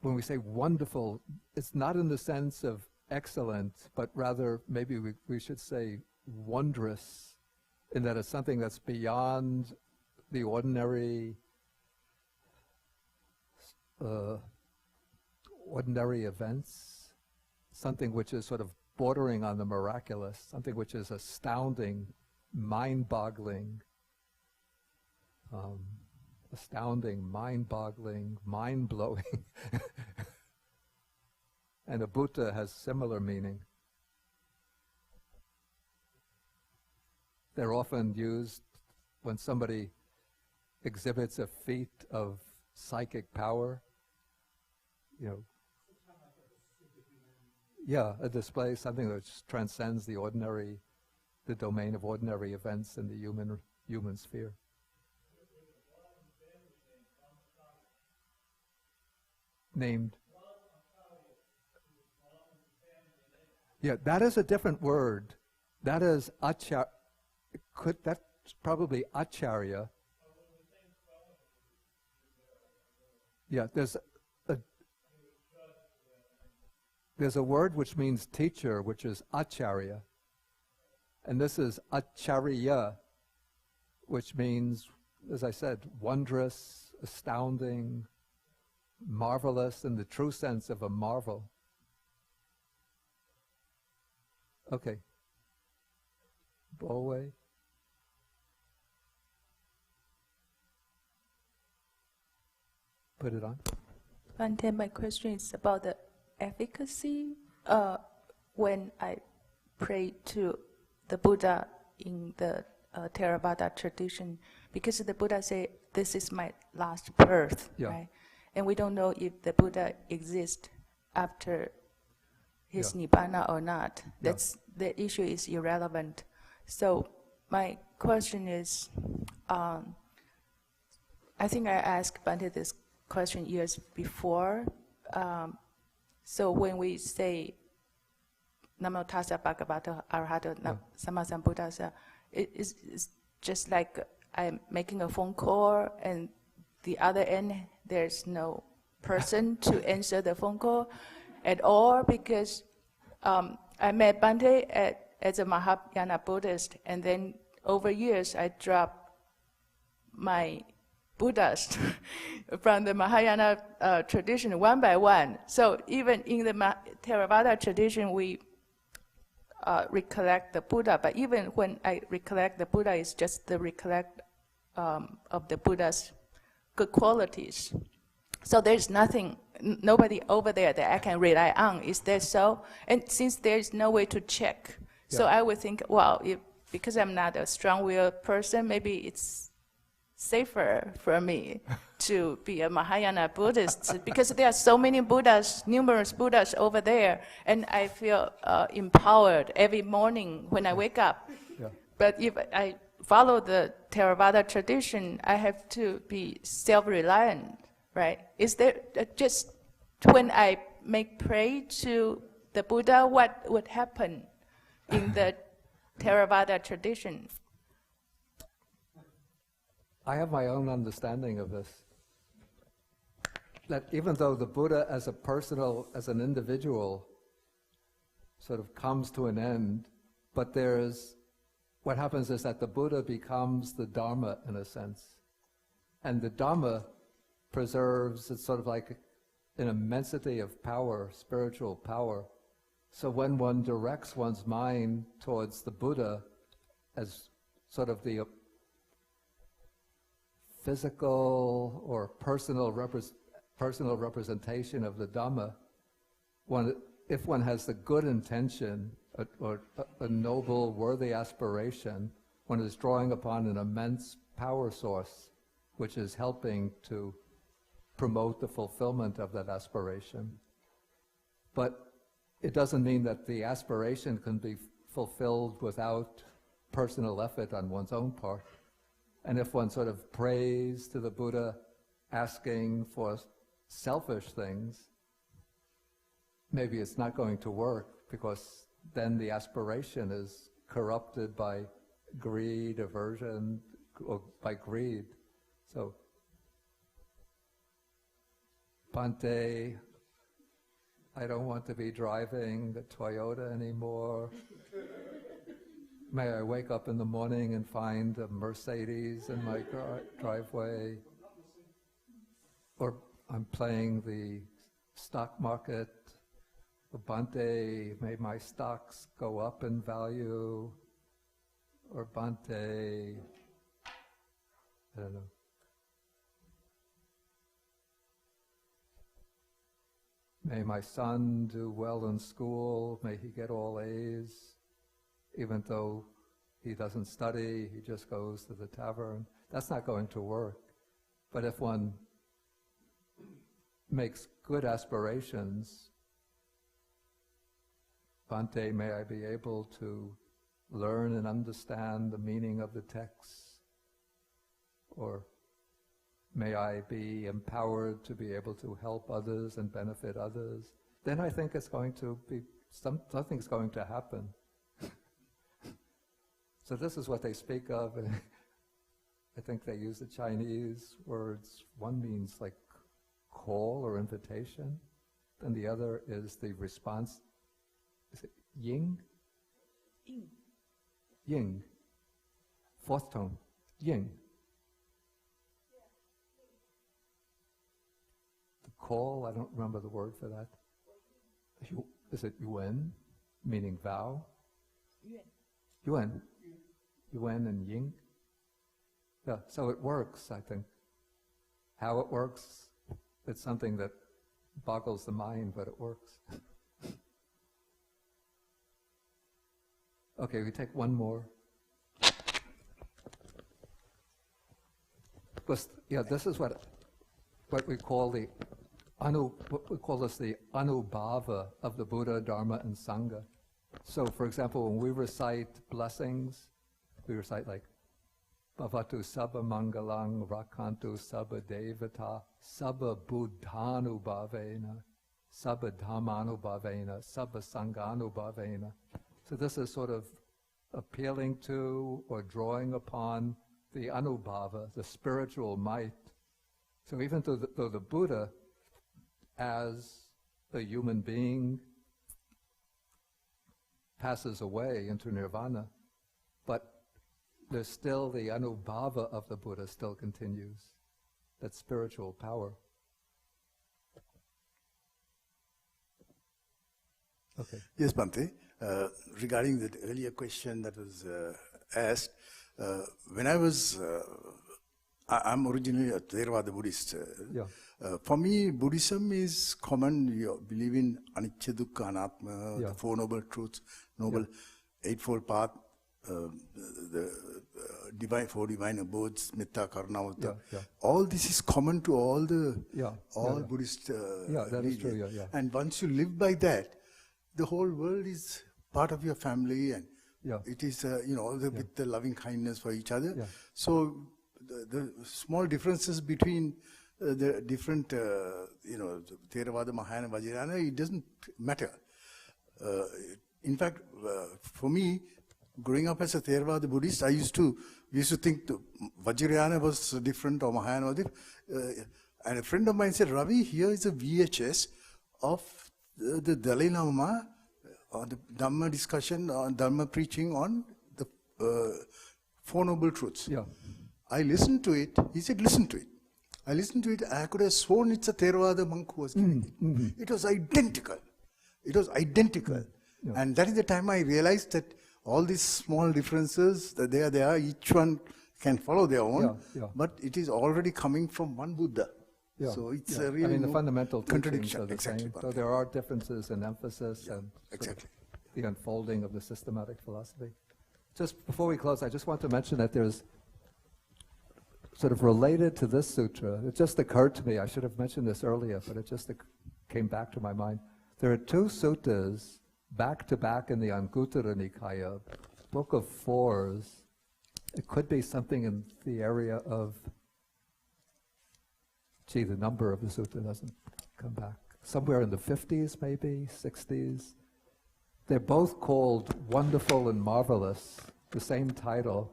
when we say wonderful, it's not in the sense of excellent, but rather maybe we should say wondrous, in that it's something that's beyond the ordinary events, something which is sort of bordering on the miraculous, something which is astounding, mind-boggling, mind-blowing. And abbūta has similar meaning. They're often used when somebody exhibits a feat of psychic power, a display, something that transcends the ordinary, the domain of ordinary events in the human sphere. Named. Yeah, that is a different word. That is acharya. probably Acharya. Yeah, there's a word which means teacher, which is Acharya. And this is Acchariya, which means, as I said, wondrous, astounding, marvelous in the true sense of a marvel. Okay. Boway. Put it on. Bhante, my question is about the efficacy. When I pray to the Buddha in the Theravada tradition, because the Buddha said, this is my last birth, right? And we don't know if the Buddha exists after his Nibbana or not. That's the issue is irrelevant. So my question is, I think I asked Bhante this question years before. So when we say Namo Tassa Bhagavato Arahato Samma Sambuddhassa, it's just like I'm making a phone call and the other end there's no person to answer the phone call at all, because I met Bhante as a Mahayana Buddhist, and then over years I dropped my Buddhas from the Mahayana tradition one by one. So even in the Theravada tradition, we recollect the Buddha, but even when I recollect the Buddha, it's just the recollect of the Buddha's good qualities. So there's nobody over there that I can rely on. Is that so? And since there's no way to check, so I would think, well, because I'm not a strong-willed person, maybe it's safer for me to be a Mahayana Buddhist, because there are so many Buddhas, numerous Buddhas over there, and I feel empowered every morning when I wake up. But if I follow the Theravada tradition, I have to be self-reliant, right? Is there just when I make prayer to the Buddha, what would happen in the Theravada tradition? I have my own understanding of this. That even though the Buddha as an individual sort of comes to an end, but what happens is that the Buddha becomes the Dharma in a sense. And the Dharma preserves, it's sort of like an immensity of power, spiritual power. So when one directs one's mind towards the Buddha as sort of the physical or personal representation of the Dhamma, if one has the good intention or a noble, worthy aspiration, one is drawing upon an immense power source which is helping to promote the fulfillment of that aspiration. But it doesn't mean that the aspiration can be fulfilled without personal effort on one's own part. And if one sort of prays to the Buddha asking for selfish things, maybe it's not going to work, because then the aspiration is corrupted by greed, aversion, or by greed. So, Bhante, I don't want to be driving the Toyota anymore. May I wake up in the morning and find a Mercedes in my driveway? Or I'm playing the stock market. Bhante, may my stocks go up in value. Or Bhante, I don't know. May my son do well in school. May he get all A's. Even though he doesn't study, he just goes to the tavern. That's not going to work. But if one makes good aspirations, Bhante, may I be able to learn and understand the meaning of the texts, or may I be empowered to be able to help others and benefit others, then I think it's going to be, something's going to happen. So this is what they speak of, and I think they use the Chinese words. One means like call or invitation, and the other is the response. Is it ying? Ying. Ying. Fourth tone. Ying. The call, I don't remember the word for that. Is it yuan, meaning vow? Yuan. Yuan and ying. Yeah, so it works, I think. How it works, it's something that boggles the mind, but it works. Okay, we take one more. Because, yeah, this is what we call the what we call this the anubhava of the Buddha, Dharma, and Sangha. So, for example, when we recite blessings, we recite like Bhavatu Sabba Mangalang Rakantu Sabba Devata Sabba Buddhanubhavena Sabba Dhammanubhavena Sabba Sanghanubhavena. So this is sort of appealing to or drawing upon the anubhava, the spiritual might. So even though the Buddha, as a human being, passes away into nirvana, but there's still the anubhava of the Buddha still continues, that spiritual power. Okay. Yes, Bhante. Regarding the earlier question that was asked, when I was, I'm originally a Theravada Buddhist. For me, Buddhism is common. You believe in anicca, dukkha, anatma, the Four Noble Truths, Eightfold Path, the Four Divine Abodes, Metta, Karuna, Metta. All this is common to all the Buddhist that is true, And once you live by that, the whole world is part of your family, and it is, with the loving kindness for each other. So the small differences between the different, Theravada, Mahayana, Vajrayana, it doesn't matter. In fact, for me, growing up as a Theravada Buddhist, we used to think Vajrayana was different or Mahayana was different. And a friend of mine said, Ravi, here is a VHS of the Dalai Lama, the Dhamma discussion, Dhamma preaching on the Four Noble Truths. I listened to it. He said, listen to it. I listened to it. I could have sworn it's a Theravada monk who was giving it. It was identical. It was identical. And that is the time I realized that all these small differences, that they are, each one can follow their own, but it is already coming from one Buddha. So it's a really the fundamental contradiction. Are the same. So there are differences in emphasis and the unfolding of the systematic philosophy. Just before we close, I just want to mention that there's sort of related to this sutra. It just occurred to me, I should have mentioned this earlier, but it just came back to my mind. There are two suttas back to back in the Anguttara Nikāya, Book of Fours. It could be something in the area of, the number of the sutta doesn't come back. Somewhere in the 50s, maybe, 60s. They're both called Wonderful and Marvellous, the same title.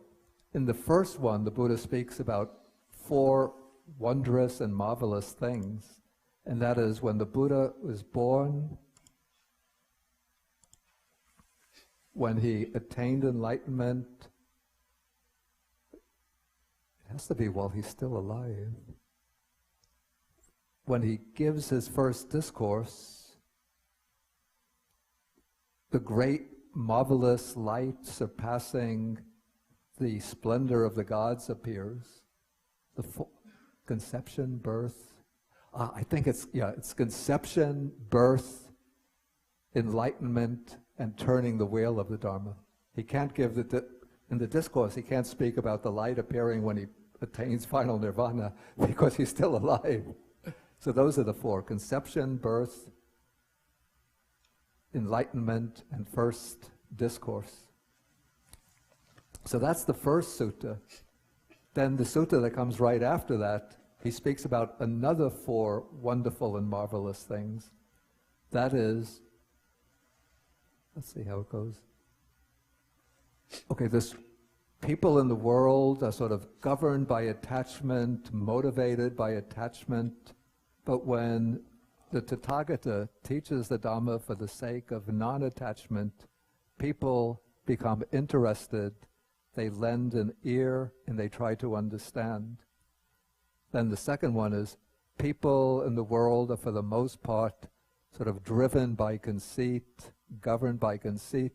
In the first one, the Buddha speaks about 4 wondrous and marvelous things, and that is when the Buddha was born, when he attained enlightenment. It has to be while he's still alive. When he gives his first discourse, the great marvelous light surpassing the splendor of the gods appears. The conception, birth. I think it's conception, birth, enlightenment, and turning the wheel of the Dharma. He can't give in the discourse, he can't speak about the light appearing when he attains final nirvana because he's still alive. So those are the 4: conception, birth, enlightenment, and first discourse. So that's the first sutta. Then the sutta that comes right after that, he speaks about another 4 wonderful and marvelous things. That is, let's see how it goes. Okay, this people in the world are sort of governed by attachment, motivated by attachment, but when the Tathagata teaches the Dhamma for the sake of non-attachment, people become interested, they lend an ear, and they try to understand. Then the second one is, people in the world are for the most part sort of driven by conceit, governed by conceit,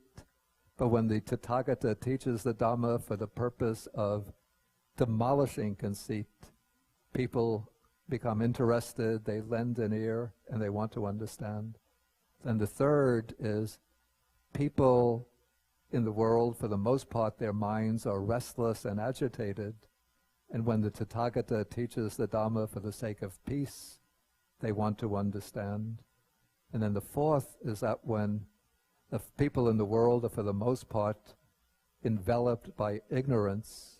but when the Tathagata teaches the Dhamma for the purpose of demolishing conceit, people become interested, they lend an ear, and they want to understand. Then the third is, people in the world, for the most part, their minds are restless and agitated, and when the Tathagata teaches the Dhamma for the sake of peace, they want to understand. And then the fourth is that when the people in the world are for the most part enveloped by ignorance,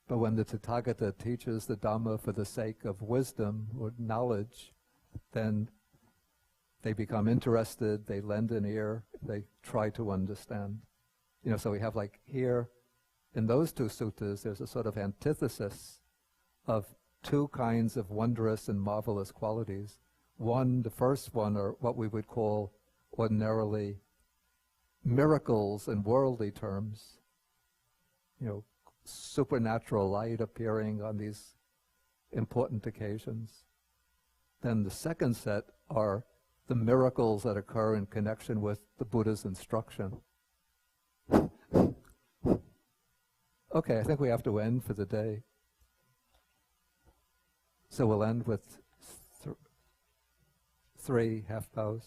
but when the Tathagata teaches the Dhamma for the sake of wisdom or knowledge, then they become interested, they lend an ear, they try to understand. So we have like here, in those two suttas, there's a sort of antithesis of two kinds of wondrous and marvelous qualities. One, the first one, are what we would call ordinarily miracles in worldly terms, supernatural light appearing on these important occasions. Then the second set are the miracles that occur in connection with the Buddha's instruction. Okay, I think we have to end for the day. So we'll end with 3 half bows.